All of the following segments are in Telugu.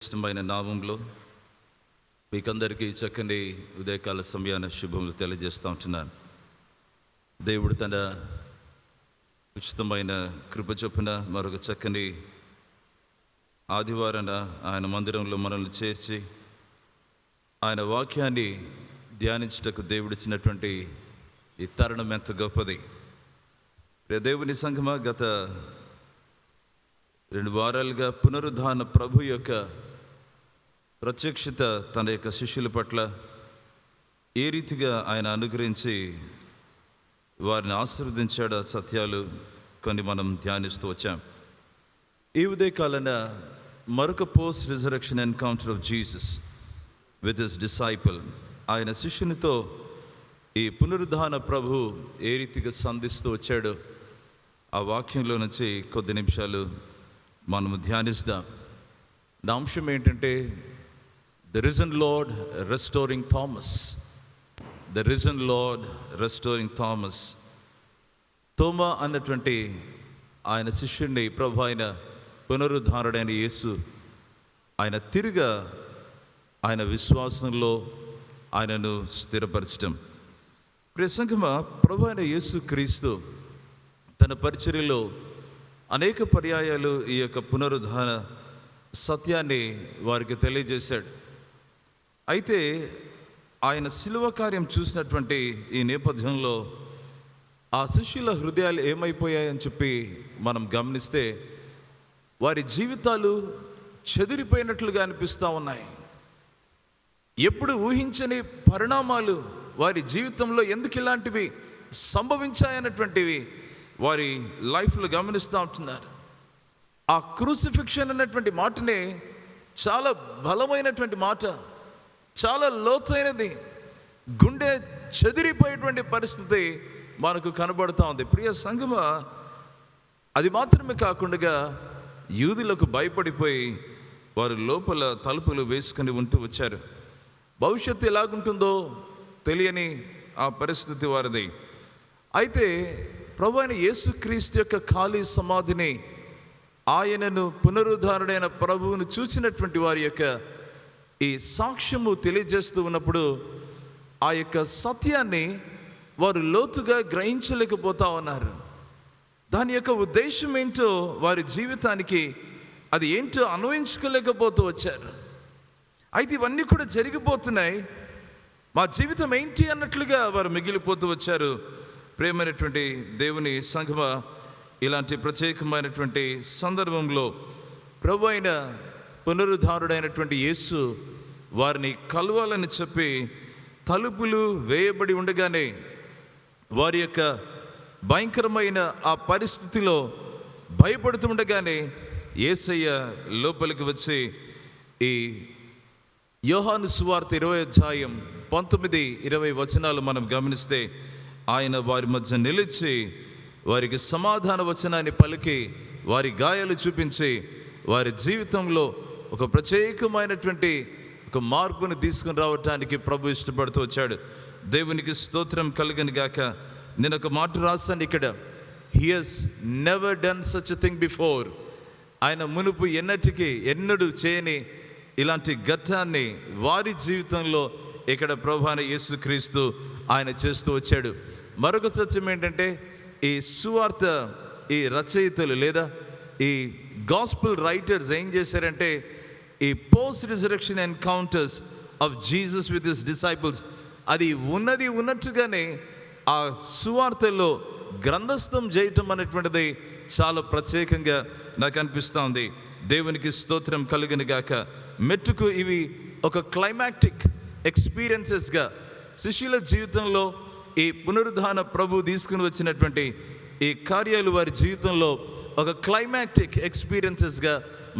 ఇష్టమైన నామంలో మీకందరికీ చక్కని ఉదయకాల సమయాన శుభములు తెలియజేస్తూ ఉంటున్నాను. దేవుడు తన ఉచితమైన కృప చొప్పున మరొక చక్కని ఆదివారాన ఆయన మందిరంలో మనల్ని చేర్చి ఆయన వాక్యాన్ని ధ్యానించుటకు దేవుడిచ్చినటువంటి ఈ తరుణం ఎంత గొప్పది. దేవుని సంఘమా, గత 2 వారాలుగా పునరుద్ధాన ప్రభు యొక్క ప్రత్యక్షత తన యొక్క శిష్యుల పట్ల ఏ రీతిగా ఆయన అనుగ్రహించి వారిని ఆశీర్వదించాడు, ఆ సత్యాలు కొన్ని మనం ధ్యానిస్తూ వచ్చాం. ఈ ఉదయకాలన మరొక post resurrection encounter of Jesus with his disciple, ఆయన శిష్యునితో ఈ పునరుద్ధాన ప్రభు ఏ రీతిగా సంధిస్తూ వచ్చాడో ఆ వాక్యంలో నుంచి కొద్ది నిమిషాలు మనము ధ్యానిస్తాం. నా అంశం ఏంటంటే the risen Lord restoring Thomas. The risen Lord restoring Thomas. Thoma అన్నటువంటి ఆయన శిష్యుడిని ప్రభు అయిన పునరుద్ధారుడైన యేసు ఆయన తిరిగా ఆయన విశ్వాసంలో ఆయనను స్థిరపరచడం. ప్రియ సంఘమా, ప్రభు అయిన యేసు క్రీస్తు తన పరిచర్యలో అనేక పర్యాయాలు ఈ యొక్క పునరుద్ధాన సత్యాన్ని వారికి తెలియజేశాడు. అయితే ఆయన శిలువ కార్యం చూసినటువంటి ఈ నేపథ్యంలో ఆ శిష్యుల హృదయాలు ఏమైపోయాయని చెప్పి మనం గమనిస్తే వారి జీవితాలు చెదిరిపోయినట్లుగా అనిపిస్తూ ఉన్నాయి. ఎప్పుడు ఊహించని పరిణామాలు వారి జీవితంలో ఎందుకు ఇలాంటివి సంభవించాయన్నటువంటివి వారి లైఫ్లో గమనిస్తూ ఉంటున్నారు. ఆ క్రూసిఫిక్షన్ అన్నటువంటి మాటనే చాలా బలమైనటువంటి మాట, చాలా లోతైనది, గుండె చెదిరిపోయేటువంటి పరిస్థితి మనకు కనబడుతూ ఉంది. ప్రియ సంఘమా, అది మాత్రమే కాకుండా యూదులకు భయపడిపోయి వారు లోపల తలుపులు వేసుకొని ఉంటూ వచ్చారు. భవిష్యత్తు ఎలాగుంటుందో తెలియని ఆ పరిస్థితి వారిది. అయితే ప్రభు అయిన యేసుక్రీస్తు యొక్క ఖాళీ సమాధిని, ఆయనను పునరుద్ధారుడైన ప్రభువును చూసినటువంటి వారి యొక్క ఈ సాక్ష్యము తెలియజేస్తూ ఉన్నప్పుడు ఆ యొక్క సత్యాన్ని వారు లోతుగా గ్రహించలేకపోతా ఉన్నారు. దాని యొక్క ఉద్దేశం ఏంటో వారి జీవితానికి అది ఏంటో అన్వయించుకోలేకపోతూ వచ్చారు. అయితే ఇవన్నీ కూడా జరిగిపోతున్నాయి, మా జీవితం ఏంటి అన్నట్లుగా వారు మిగిలిపోతూ వచ్చారు. ప్రేమైనటువంటి దేవుని సంఘమ, ఇలాంటి ప్రత్యేకమైనటువంటి సందర్భంలో ప్రభు అయిన పునరుద్ధారుడైనటువంటి యేసు వారిని కలవాలని చెప్పి తలుపులు వేయబడి ఉండగానే వారి యొక్క భయంకరమైన ఆ పరిస్థితిలో భయపడుతూ ఉండగానే యేసయ్య లోపలికి వచ్చి ఈ యోహాను సువార్త 20వ అధ్యాయం 19-20 వచనాలు మనం గమనిస్తే ఆయన వారి మధ్య నిలిచి వారికి సమాధాన వచనాన్ని పలికి వారి గాయాలు చూపించి వారి జీవితంలో ఒక ప్రత్యేకమైనటువంటి ఒక మార్పును తీసుకుని రావటానికి ప్రభు ఇష్టపడుతూ వచ్చాడు. దేవునికి స్తోత్రం కలుగను గాక. నేను ఒక మాట రాశాను ఇక్కడ, he has never done such a thing before. ఆయన మునుపు ఎన్నడూ చేయని ఇలాంటి ఘట్టాన్ని వారి జీవితంలో ఇక్కడ ప్రభు అయిన యేసుక్రీస్తు ఆయన చేస్తూ వచ్చాడు. మరొక సత్యం ఏంటంటే, ఈ సువార్త ఈ రచయితలు లేదా ఈ గాస్పుల్ రైటర్స్ ఏం చేశారంటే, ఈ post resurrection encounters of Jesus with his disciples అది ఉన్నట్టుగానే ఆ సువార్తలో గ్రంథస్థం చేయటం అనేటువంటిది చాలా ప్రత్యేకంగా నాకు అనిపిస్తూ ఉంది. దేవునికి స్తోత్రం కలుగును గాక. మెట్టుకు ఇవి ఒక క్లైమాక్టిక్ ఎక్స్పీరియన్సెస్గా శిష్యుల జీవితంలో ఈ పునరుద్ధాన ప్రభు తీసుకుని వచ్చినటువంటి ఈ కార్యాలు వారి జీవితంలో ఒక క్లైమాక్టిక్ ఎక్స్పీరియన్సెస్గా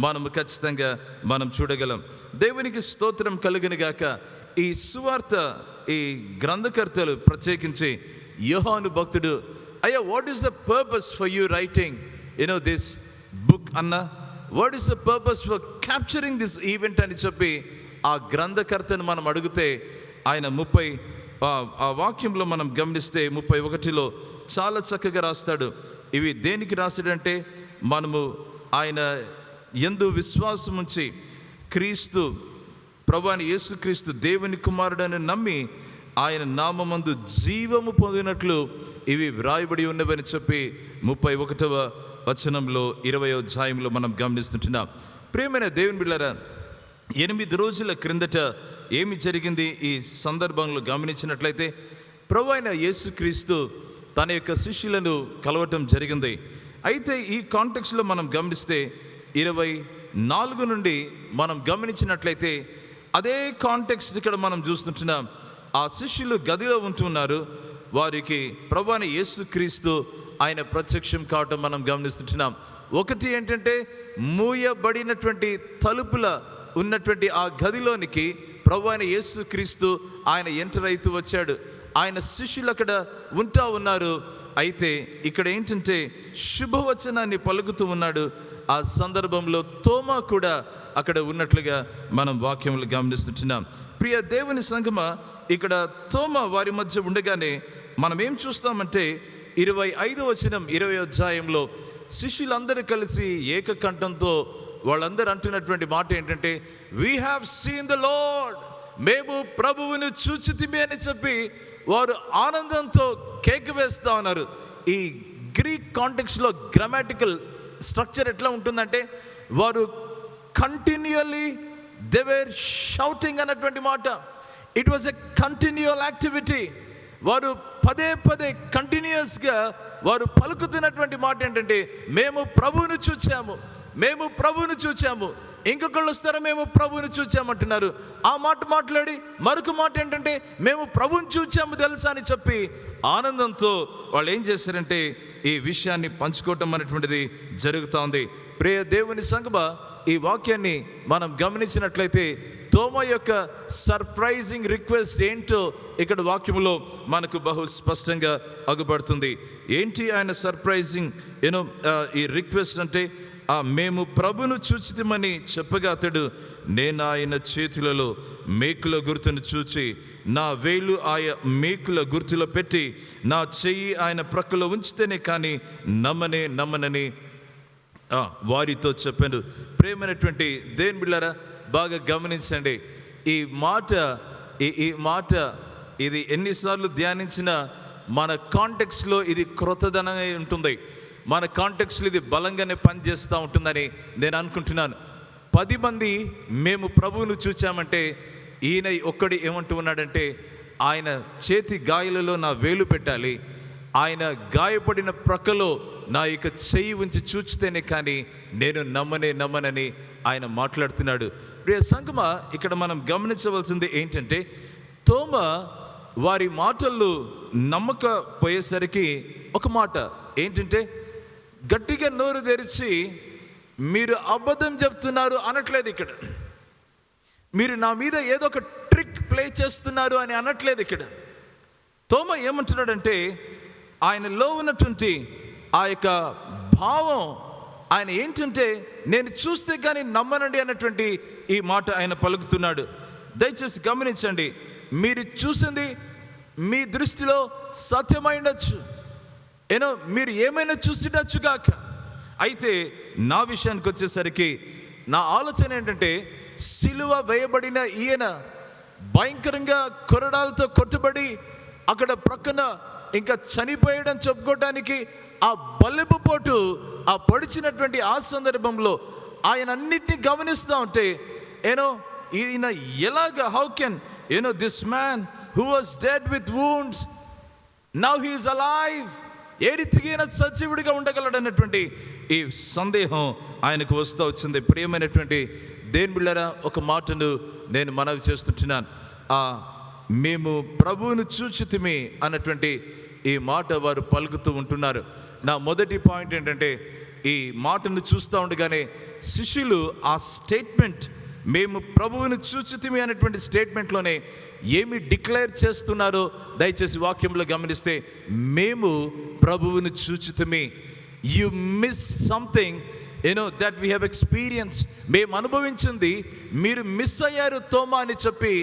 మనము ఖచ్చితంగా మనం చూడగలం. దేవునికి స్తోత్రం కలుగును గాక. ఈ సువార్త ఈ గ్రంథకర్తలు ప్రత్యేకించి యోహాను భక్తుడు, అయ్యా, what is the purpose for you writing this book అన్న, what is the purpose for capturing this event అని చెప్పి ఆ గ్రంథకర్తను మనం అడిగితే ఆయన ఆ వాక్యంలో మనం గమనిస్తే 31లో చాలా చక్కగా రాస్తాడు. ఇవి దేనికి రాశాడంటే, మనము ఆయన యందు విశ్వాసం ఉంచి క్రీస్తు ప్రభువైన యేసుక్రీస్తు దేవుని కుమారుడని నమ్మి ఆయన నామమందు జీవము పొందినట్లు ఇవి వ్రాయబడి ఉన్నవని చెప్పి 31వ వచనంలో 20వ అధ్యాయంలో మనం గమనిస్తుంటున్నాం. ప్రియమైన దేవుని బిడ్డలారా, 8 రోజుల క్రిందట ఏమి జరిగింది ఈ సందర్భంలో గమనించినట్లయితే ప్రభువైన యేసుక్రీస్తు తన యొక్క శిష్యులను కలవటం జరిగింది. అయితే ఈ కాంటెక్స్లో మనం గమనిస్తే 24 నుండి మనం గమనించినట్లయితే అదే కాంటెక్స్ట్ ఇక్కడ మనం చూస్తుంటున్నాం. ఆ శిష్యులు గదిలో ఉంటున్నారు. వారికి ప్రభువైన యేసుక్రీస్తు ఆయన ప్రత్యక్షం కావటం మనం గమనిస్తుంటున్నాం. ఒకటి ఏంటంటే, మూయబడినటువంటి తలుపుల ఉన్నటువంటి ఆ గదిలోనికి ప్రభువైన యేసుక్రీస్తు ఆయన ఎంటర్ అవుతూ వచ్చాడు. ఆయన శిష్యులు అక్కడ ఉంటా ఉన్నారు. అయితే ఇక్కడ ఏంటంటే శుభవచనాన్ని పలుకుతూ ఉన్నాడు. ఆ సందర్భంలో తోమా కూడా అక్కడ ఉన్నట్లుగా మనం వాక్యములు గమనిస్తుంటున్నాం. ప్రియ దేవుని సంగమా, ఇక్కడ తోమా వారి మధ్య ఉండగానే మనం ఏం చూస్తామంటే 25వ వచనం 20వ అధ్యాయంలో శిష్యులందరూ కలిసి ఏకకంఠంతో వాళ్ళందరూ అంటున్నటువంటి మాట ఏంటంటే, we have seen the lord, మేము ప్రభువును చూచితిమి అని చెప్పి వారు ఆనందంతో కేక వేస్తూ ఉన్నారు. ఈ గ్రీక్ కాంటెక్స్ట్లో గ్రామాటికల్ స్ట్రక్చర్ ఎట్లా ఉంటుందంటే, వారు కంటిన్యూઅల్లీ దే వేర్ షౌటింగ్ అన్నటువంటి మాట. It was a continual activity. వారు పదే పదే కంటిన్యూస్గా వారు పలుకుతున్నటువంటి మాట ఏంటంటే, మేము ప్రభువును చూచాము, మేము ప్రభువును చూచాము. ఇంకొకళ్ళు వస్తారా, మేము ప్రభువును చూచామంటున్నారు. ఆ మాట మాట్లాడి మరొక మాట ఏంటంటే, మేము ప్రభువును చూచాము తెలుసా అని చెప్పి ఆనందంతో వాళ్ళు ఏం చేశారంటే ఈ విషయాన్ని పంచుకోవటం అనేటువంటిది జరుగుతూ ఉంది. ప్రియ దేవుని సంగమా, ఈ వాక్యాన్ని మనం గమనించినట్లయితే తోమా యొక్క సర్ప్రైజింగ్ రిక్వెస్ట్ ఏంటో ఇక్కడ వాక్యంలో మనకు బహు స్పష్టంగా అగుపడుతుంది. ఏంటి ఆయన సర్ప్రైజింగ్ ఈ రిక్వెస్ట్ అంటే, మేము ప్రభును చూచితిమని చెప్పగా అతడు, నేను ఆయన చేతులలో మేకుల గుర్తును చూచి నా వేలు ఆయన మేకుల గుర్తులో పెట్టి నా చెయ్యి ఆయన ప్రక్కలో ఉంచితేనే కానీ నమ్మనని వారితో చెప్పాను. ప్రేమైనటువంటి దేవుని బిడ్డలారా, బాగా గమనించండి. ఈ మాట ఇది ఎన్నిసార్లు ధ్యానించినా మన కాంటెక్స్ట్లో ఇది క్రొత్తదనంగా ఉంటుంది. మన కాంటెక్స్లో ఇది బలంగానే పనిచేస్తూ ఉంటుందని నేను అనుకుంటున్నాను. 10 మంది మేము ప్రభువును చూచామంటే, ఈయన ఒక్కడి ఏమంటూ ఉన్నాడంటే, ఆయన చేతి గాయాలలో నా వేలు పెట్టాలి, ఆయన గాయపడిన ప్రక్కలో నా యొక్క చెయ్యి ఉంచి చూచితేనే కానీ నేను నమ్మనని ఆయన మాట్లాడుతున్నాడు. ప్రియ సంగమా, ఇక్కడ మనం గమనించవలసింది ఏంటంటే, తోమా వారి మాటలు నమ్మకపోయేసరికి ఒక మాట ఏంటంటే, గట్టిగా నోరు తెరిచి మీరు అబద్ధం చెప్తున్నారు అనట్లేదు. ఇక్కడ మీరు నా మీద ఏదో ఒక ట్రిక్ ప్లే చేస్తున్నారు అని అనట్లేదు. ఇక్కడ తోమా ఏమంటున్నాడంటే, ఆయనలో ఉన్నటువంటి ఆ యొక్క భావం ఆయన ఏంటంటే, నేను చూస్తే కానీ నమ్మనండి అన్నటువంటి ఈ మాట ఆయన పలుకుతున్నాడు. దయచేసి గమనించండి. మీరు చూసింది మీ దృష్టిలో సత్యమై ఉండొచ్చు, మీరు ఏమైనా చూసిండొచ్చు గాక. అయితే నా విషయానికి వచ్చేసరికి నా ఆలోచన ఏంటంటే, సిలువ వేయబడిన ఈయన భయంకరంగా కొరడాలతో కొట్టబడి అక్కడ ప్రక్కన ఇంకా చనిపోయడం చెప్పుకోవడానికి ఆ బల్లెపు పోటు ఆ పొడిచినటువంటి ఆ సందర్భంలో ఆయన అన్నిటినీ గమనిస్తూ ఉంటే, ఈయన ఎలాగా, how can this man who was dead with wounds now he is alive, ఏ రీతిగా సజీవుడిగా ఉండగలడన్నటువంటి ఈ సందేహం ఆయనకు వస్తూ వచ్చింది. ప్రియమైనటువంటి దేవుని బిడ్డలారా, ఒక మాటను నేను మనవి చేస్తుంటున్నాను. మేము ప్రభువును చూచితిమి అన్నటువంటి ఈ మాట వారు పలుకుతూ ఉంటున్నారు. నా మొదటి పాయింట్ ఏంటంటే, ఈ మాటను చూస్తూ ఉండగానే శిష్యులు ఆ స్టేట్మెంట్, మేము ప్రభువును చూచితిమి అనేటువంటి స్టేట్మెంట్లోనే ఏమి డిక్లేర్ చేస్తున్నారో దయచేసి వాక్యంలో గమనిస్తే, మేము ప్రభువును చూచితిమి. You missed something that we have experience. మేము అనుభవించింది మీరు మిస్ అయ్యారు తోమా అని చెప్పి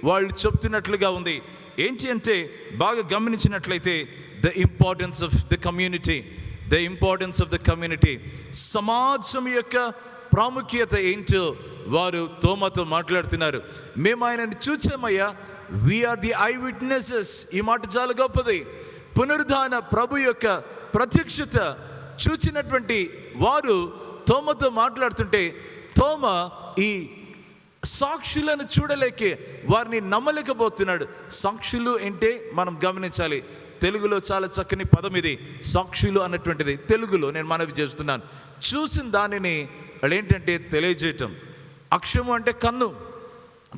వాళ్ళు చెప్తున్నట్లుగా ఉంది. ఏంటి అంటే, బాగా గమనించినట్లయితే the importance of the community, సమాజం యొక్క ప్రాముఖ్యత ఏంటో వారు తోమాతో మాట్లాడుతున్నారు. మేము ఆయనని చూచామయ్యా, వీఆర్ ది ఐ విట్నెసెస్. ఈ మాట చాలా గొప్పది. పునరుద్ధాన ప్రభు యొక్క ప్రత్యక్షత చూచినటువంటి వారు తోమతో మాట్లాడుతుంటే తోమ ఈ సాక్షులను చూడలేకే వారిని నమ్మలేకపోతున్నాడు. సాక్షులు అంటే మనం గమనించాలి, తెలుగులో చాలా చక్కని పదం ఇది, సాక్షులు అన్నటువంటిది. తెలుగులో నేను మనవి చేస్తున్నాను. చూసిన దానిని ఏంటంటే తెలియజేయటం. అక్షము అంటే కన్ను,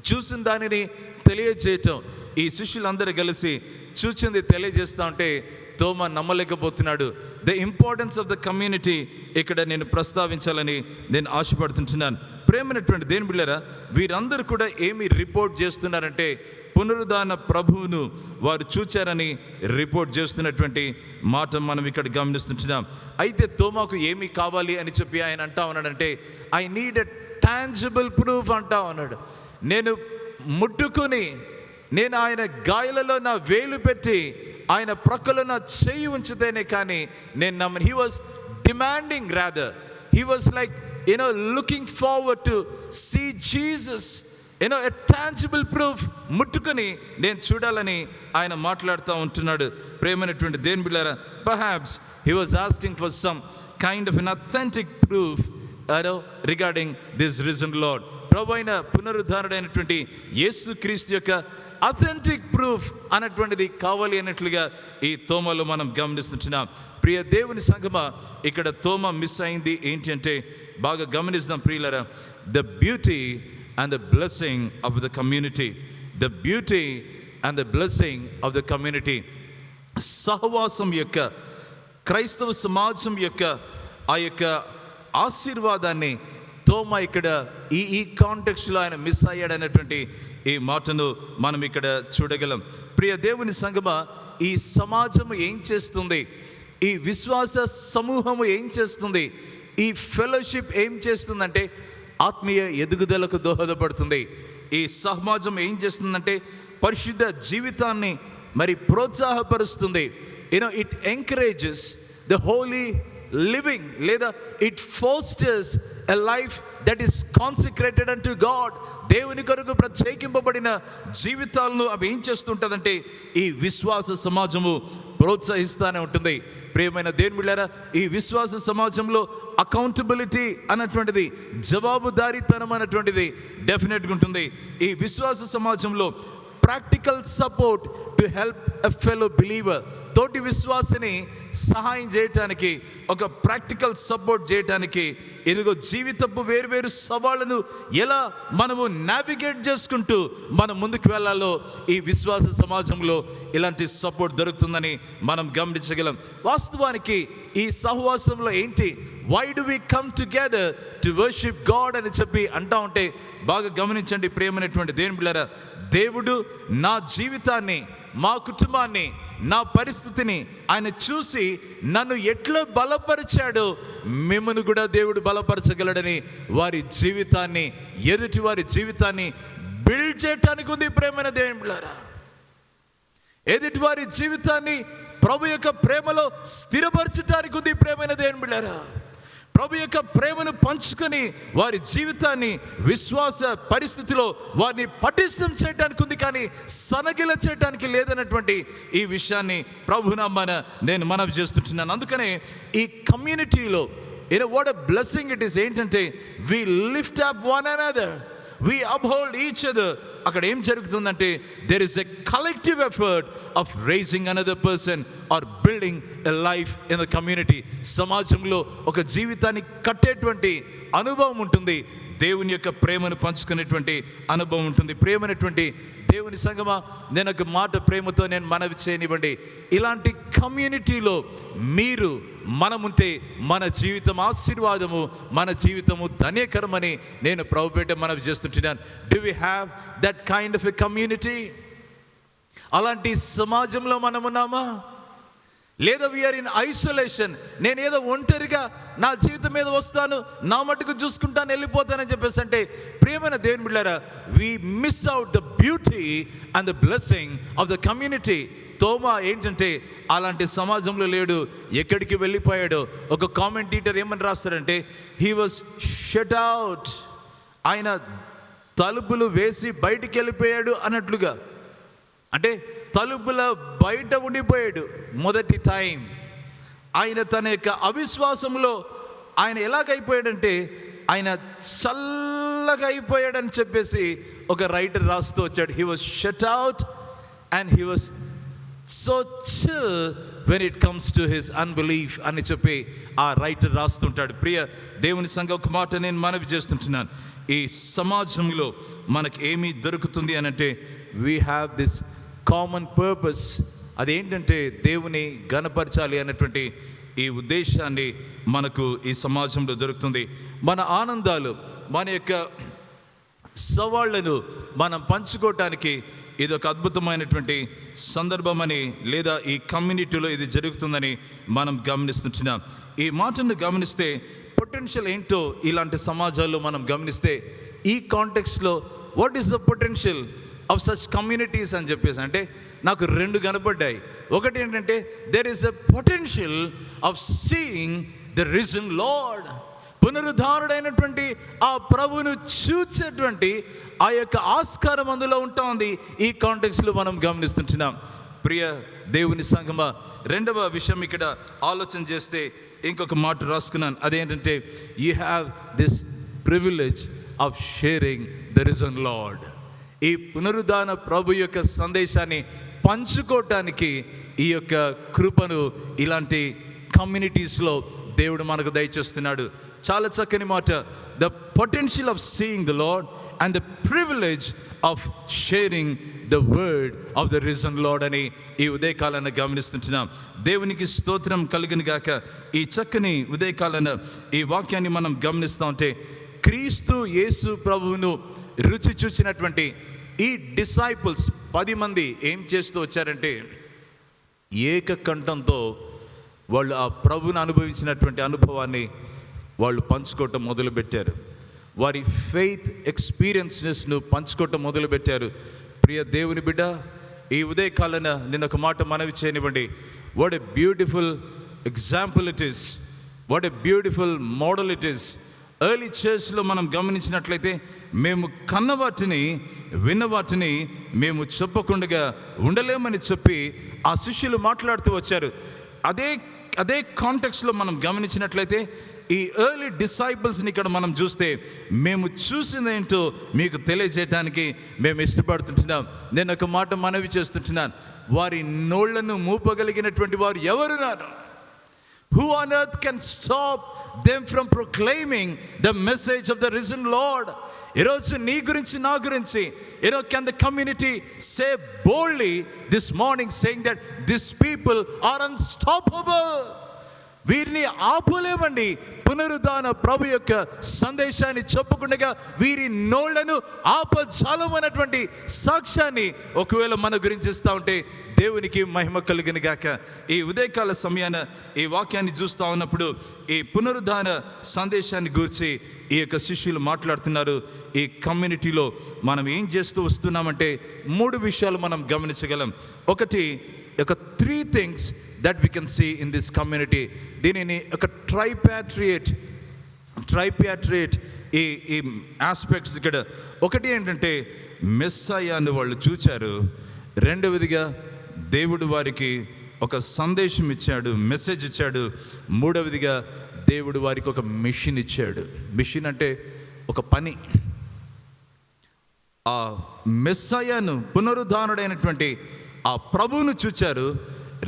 చూసిన దానిని తెలియజేయటం. ఈ శిష్యులందరూ కలిసి చూచింది తెలియజేస్తా ఉంటే తోమ నమ్మలేకపోతున్నాడు. The importance of the community ఇక్కడ నేను ప్రస్తావించాలని నేను ఆశపడుతుంటున్నాను. ప్రేమైనటువంటి దేవుని బిడ్డలారా, వీరందరూ కూడా ఏమి రిపోర్ట్ చేస్తున్నారంటే పునరుద్ధాన ప్రభువును వారు చూచారని రిపోర్ట్ చేస్తున్నటువంటి మాట మనం ఇక్కడ గమనిస్తుంటున్నాం. అయితే తోమాకు ఏమి కావాలి అని చెప్పి ఆయన అంటా ఉన్నాడంటే, I need a tangible proof అంటా ఉన్నాడు. నేను ముట్టుకొని, నేను ఆయన గాయాలలో నా వేలు పెట్టి, ఆయన ప్రక్కలో నా చెయ్యి ఉంచితేనే కానీ నేను నమ్మను. He was demanding, rather he was like looking forward to see Jesus, a tangible proof. ముట్టుకొని నేను చూడాలని ఆయన మాట్లాడుతూ ఉంటున్నాడు. ప్రేమైనటువంటి దేవుని బిడ్డలారా, perhaps he was asking for some kind of an authentic proof regarding this risen Lord. ప్రభు అయిన పునరుద్ధారుడైనటువంటి యేసుక్రీస్తు యొక్క అథెంటిక్ ప్రూఫ్ అన్నటువంటిది కావాలి అన్నట్లుగా ఈ తోమలో మనం గమనిస్తున్నాం. ప్రియ దేవుని సంగమా, ఇక్కడ తోమ మిస్ అయింది ఏంటి అంటే బాగా గమనిస్తాం ప్రియులరా. The beauty and the blessing of the community. The beauty and the blessing of the community. సహవాసం యొక్క, క్రైస్తవ సమాజం యొక్క ఆ యొక్క ఆశీర్వాదాన్ని తోమ ఇక్కడ ఈ కాంటెక్స్ట్లో ఆయన మిస్ అయ్యాడనేటువంటి ఈ మాటను మనం ఇక్కడ చూడగలం. ప్రియ దేవుని సంగమా, ఈ సమాజము ఏం చేస్తుంది, ఈ విశ్వాస సమూహము ఏం చేస్తుంది, ఈ ఫెలోషిప్ ఏం చేస్తుందంటే ఆత్మీయ ఎదుగుదలకు దోహదపడుతుంది. ఈ సమాజం ఏం చేస్తుందంటే పరిశుద్ధ జీవితాన్ని మరి ప్రోత్సాహపరుస్తుంది. It encourages the holy living, లేదా it fosters a life that is consecrated unto God. దేవుని కొరకు ప్రత్యేకింపబడిన జీవితాలను అవి ఏం చేస్తుంటుందంటే ఈ విశ్వాస సమాజము ప్రోత్సహిస్తూనే ఉంటుంది. ప్రియమైన దేవుని బిడ్డలారా, ఈ విశ్వాస సమాజంలో అకౌంటబిలిటీ అన్నటువంటిది, జవాబుదారీతనం అన్నటువంటిది డెఫినెట్గా ఉంటుంది. ఈ విశ్వాస సమాజంలో practical support to help a fellow believer. తోటి విశ్వాసిని సహాయం చేయటానికి, ఒక ప్రాక్టికల్ సపోర్ట్ చేయటానికి, ఇదిగో జీవితపు వేరువేరు సవాళ్ళను ఎలా మనము నావిగేట్ చేసుకుంటూ మనం ముందుకు వెళ్ళాలో ఈ విశ్వాస సమాజంలో ఇలాంటి సపోర్ట్ దొరుకుతుందని మనం గమనించగలం. వాస్తవానికి ఈ సహవాసంలో ఏంటి, why do we come together to worship God అని చెప్పి అంటా ఉంటే బాగా గమనించండి ప్రియమైనటువంటి దేవుని బిడ్డలారా. దేవుడు నా జీవితాన్ని, మా కుటుంబాన్ని, నా పరిస్థితిని ఆయన చూసి నన్ను ఎట్లా బలపరిచాడో మిమ్మల్ని కూడా దేవుడు బలపరచగలడని వారి జీవితాన్ని, ఎదుటి వారి జీవితాన్ని బిల్డ్ చేయటానికి ఉంది. ప్రేమైన దేవుని బిడ్డలారా, ఎదుటి వారి జీవితాన్ని ప్రభు యొక్క ప్రేమలో స్థిరపరచడానికి ఉంది. ప్రేమైన దేవుని బిడ్డలారా, ప్రభు యొక్క ప్రేమను పంచుకొని వారి జీవితాన్ని విశ్వాస పరిస్థితిలో వారిని పటిష్టం చేయడానికి ఉంది, కానీ సనగిల చేయడానికి లేదన్నటువంటి ఈ విషయాన్ని ప్రభునామాన నేను మనవి చేస్తుంటున్నాను. అందుకనే ఈ కమ్యూనిటీలో what a blessing it is ఏంటంటే we lift up one another, we uphold each other. అక్కడ ఏం జరుగుతుందంటే there is a collective effort of raising another person or building a life in the community. సమాజంలో ఒక జీవితాన్ని కట్టేటువంటి అనుభవం ఉంటుంది, దేవుని యొక్క ప్రేమను పంచుకునేటువంటి అనుభవం ఉంటుంది. ప్రేమైనటువంటి దేవుని సంగమా, నేను ఒక మాట ప్రేమతో నేను మనవి చేయనివ్వండి. ఇలాంటి కమ్యూనిటీలో మీరు మనముంటే మన జీవితం ఆశీర్వాదము, మన జీవితము ధన్యకరమని నేను ప్రభుపేట మనవి చేస్తుంటున్నాను. Do we have that kind of a community? అలాంటి సమాజంలో మనం ఉన్నామా? లేదా వీఆర్ ఇన్ ఐసోలేషన్, నేను ఏదో ఒంటరిగా నా జీవితం మీద వస్తాను, నా మటుకు చూసుకుంటాను, వెళ్ళిపోతానని చెప్పేసి అంటే, ప్రియమైన దేవుని బిడ్డలారా, we miss out the beauty and the blessing of the community. Thoma ఏంటంటే అలాంటి సమాజంలో లేడు, ఎక్కడికి వెళ్ళిపోయాడు. ఒక కామెంటేటర్ ఏమని రాస్తారంటే, హీ వాజ్ షట్ అవుట్, ఆయన తలుపులు వేసి బయటికి వెళ్ళిపోయాడు అన్నట్లుగా. అంటే తలుపుల బయట ఉండిపోయాడు. మొదటి టైం ఆయన తన యొక్క అవిశ్వాసంలో ఆయన ఎలాగైపోయాడంటే, ఆయన చల్లగా అయిపోయాడని చెప్పేసి ఒక రైటర్ రాస్తూ వచ్చాడు. He was shut out and he was so chill when it comes to his unbelief అని చెప్పి ఆ రైటర్ రాస్తుంటాడు. ప్రియ దేవుని సంఘం, ఒక మాట నేను మనవి చేస్తుంటున్నాను. ఈ సమాజంలో మనకు ఏమి దొరుకుతుంది అని అంటే, we have this common purpose. అదేంటంటే దేవుని ఘనపరచాలి అన్నటువంటి ఈ ఉద్దేశాన్ని మనకు ఈ సమాజంలో దొరుకుతుంది. మన ఆనందాలు, మన యొక్క సవాళ్లను మనం పంచుకోవటానికి ఇది ఒక అద్భుతమైనటువంటి సందర్భం అని, లేదా ఈ కమ్యూనిటీలో ఇది జరుగుతుందని మనం గమనిస్తున్నాం. ఈ మాటను గమనిస్తే పొటెన్షియల్ ఏంటో ఇలాంటి సమాజాల్లో మనం గమనిస్తే, ఈ కాంటెక్స్ట్లో what is the potential of such communities అని చెప్పేసి అంటే నాకు రెండు కనపడ్డాయి. ఒకటి ఏంటంటే, there is a potential of seeing the risen Lord, పునరుద్ధారుడైనటువంటి ఆ ప్రభువును చూచేటువంటి ఆ యొక్క ఆస్కారం అందులో ఉంటా ఉంది. ఈ కాంటెక్స్లో మనం గమనిస్తుంటున్నాం. ప్రియ దేవుని సంగమా, రెండవ విషయం ఇక్కడ ఆలోచన చేస్తే ఇంకొక మాట రాసుకున్నాను. అదేంటంటే, you have this privilege of sharing the risen lord. ఈ పునరుద్ధాన ప్రభు యొక్క సందేశాన్ని పంచుకోవటానికి ఈ యొక్క కృపను ఇలాంటి కమ్యూనిటీస్లో దేవుడు మనకు దయచేస్తున్నాడు. చాలా చక్కని మాట. The potential of seeing the lord and the privilege of sharing the word of the risen lord అని ఈ ఉదయకాలాన్ని గమనిస్తుంటున్నాం. దేవునికి స్తోత్రం కలుగును గాక. ఈ చక్కని ఉదయకాలాన ఈ వాక్యాన్ని మనం గమనిస్తూ ఉంటే, క్రీస్తు యేసు ప్రభువును రుచి చూచినటువంటి ఈ డిసైపుల్స్ 10 మంది ఏం చేస్తూ వచ్చారంటే, ఏకకంఠంతో వాళ్ళు ఆ ప్రభువును అనుభవించినటువంటి అనుభవాన్ని వాళ్ళు పంచుకోవటం మొదలుపెట్టారు. వారి ఫెయిత్ ఎక్స్పీరియన్స్ను పంచుకోవటం మొదలుపెట్టారు. ప్రియ దేవుని బిడ్డ, ఈ ఉదయకాలన నేను ఒక మాట మనవి చేయనివ్వండి. What a beautiful example it is, what a beautiful model it is. Early చర్చ్లో మనం గమనించినట్లయితే, మేము కన్న వాటిని విన్న వాటిని మేము చెప్పకుండా ఉండలేమని చెప్పి ఆ శిష్యులు మాట్లాడుతూ వచ్చారు. అదే కాంటెక్స్లో మనం గమనించినట్లయితే, ఈ ఎర్లీ డిసైపుల్స్ని ఇక్కడ మనం చూస్తే, మేము చూసిందేంటో మీకు తెలియజేయడానికి మేము ఇష్టపడుతుంటున్నాం. నేను ఒక మాట మనవి చేస్తుంటున్నాను. వారి నోళ్లను మూపగలిగినటువంటి వారు ఎవరున్నారు? Who on earth can stop them from proclaiming the message of the risen Lord? ఈరోజు నీ గురించి, నా గురించి, can the community say boldly this morning, saying that these people are unstoppable? వీరిని ఆపులేమండి. పునరుద్ధాన ప్రభు యొక్క సందేశాన్ని చెప్పుకుండగా వీరి నోళ్లను ఆపజాలమైనటువంటి సాక్ష్యాన్ని ఒకవేళ మన గురించి ఇస్తూ ఉంటే దేవునికి మహిమ కలుగును గాక. ఈ ఉదయకాల సమయాన ఈ వాక్యాన్ని చూస్తూ ఉన్నప్పుడు ఈ పునరుద్ధాన సందేశాన్ని గురించి ఈ యొక్క శిష్యులు మాట్లాడుతున్నారు. ఈ కమ్యూనిటీలో మనం ఏం చేస్తూ వస్తున్నామంటే 3 విషయాలు మనం గమనించగలం. ఒకటి, ఒక 3 things that we can see in this community. దీనిని ఒక ట్రైపాట్రియేట్ ఈ ఆస్పెక్ట్స్ ఇక్కడ. ఒకటి ఏంటంటే, మెస్సయ్యాను వాళ్ళు చూచారు. రెండవదిగా, దేవుడు వారికి ఒక సందేశం ఇచ్చాడు, మెసేజ్ ఇచ్చాడు. మూడవదిగా, దేవుడు వారికి ఒక మిషన్ ఇచ్చాడు. మిషన్ అంటే ఒక పని. ఆ మెస్సయ్యాను, పునరుద్ధానుడైనటువంటి ఆ ప్రభువును చూచారు.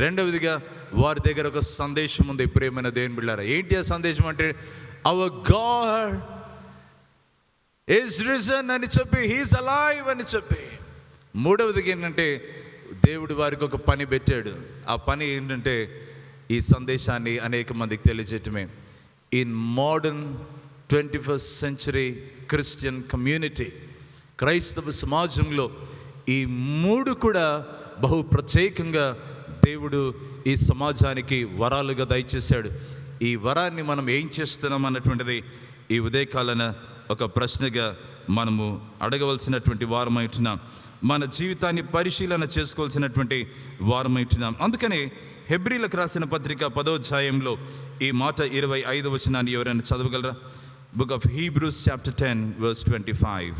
రెండవదిగా, వారి దగ్గర ఒక సందేశం ఉంది. ప్రియమైన దేవుని బిడ్డలారా, ఏంటి ఆ సందేశం అంటే, అవర్ గాడ్ ఈజ్ రిజన్ అని చెప్పి, హీస్ అలైవ్ అని చెప్పి. మూడవదిగా ఏంటంటే, దేవుడు వారికి ఒక పని పెట్టాడు. ఆ పని ఏంటంటే, ఈ సందేశాన్ని అనేక మందికి తెలియజేయటమే. In modern 21st century Christian community, క్రైస్తవ సమాజంలో ఈ 3 కూడా బహు ప్రత్యేకంగా దేవుడు ఈ సమాజానికి వరాలుగా దయచేశాడు. ఈ వరాన్ని మనం ఏం చేస్తున్నాం అన్నటువంటిది ఈ ఉదయకాలన ఒక ప్రశ్నగా మనము అడగవలసినటువంటి వారమైంటున్నాం. మన జీవితాన్ని పరిశీలన చేసుకోవాల్సినటువంటి వారమైంటున్నాం. అందుకనే హెబ్రీలకు రాసిన పత్రిక 10వ అధ్యాయంలో ఈ మాట 25వ వచనాన్ని ఎవరైనా చదవగలరా? Book of Hebrews chapter 10 verse 25.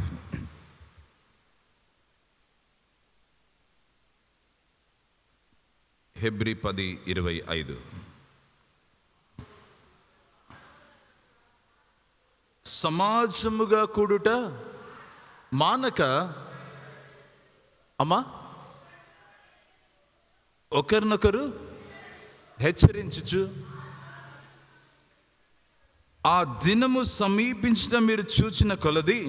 హెబ్రీ 10:25. సమాజముగా కూడుట మానక అమ్మా ఒకరినొకరు హెచ్చరించుచు ఆ దినము సమీపించడం మీరు చూచిన కొలది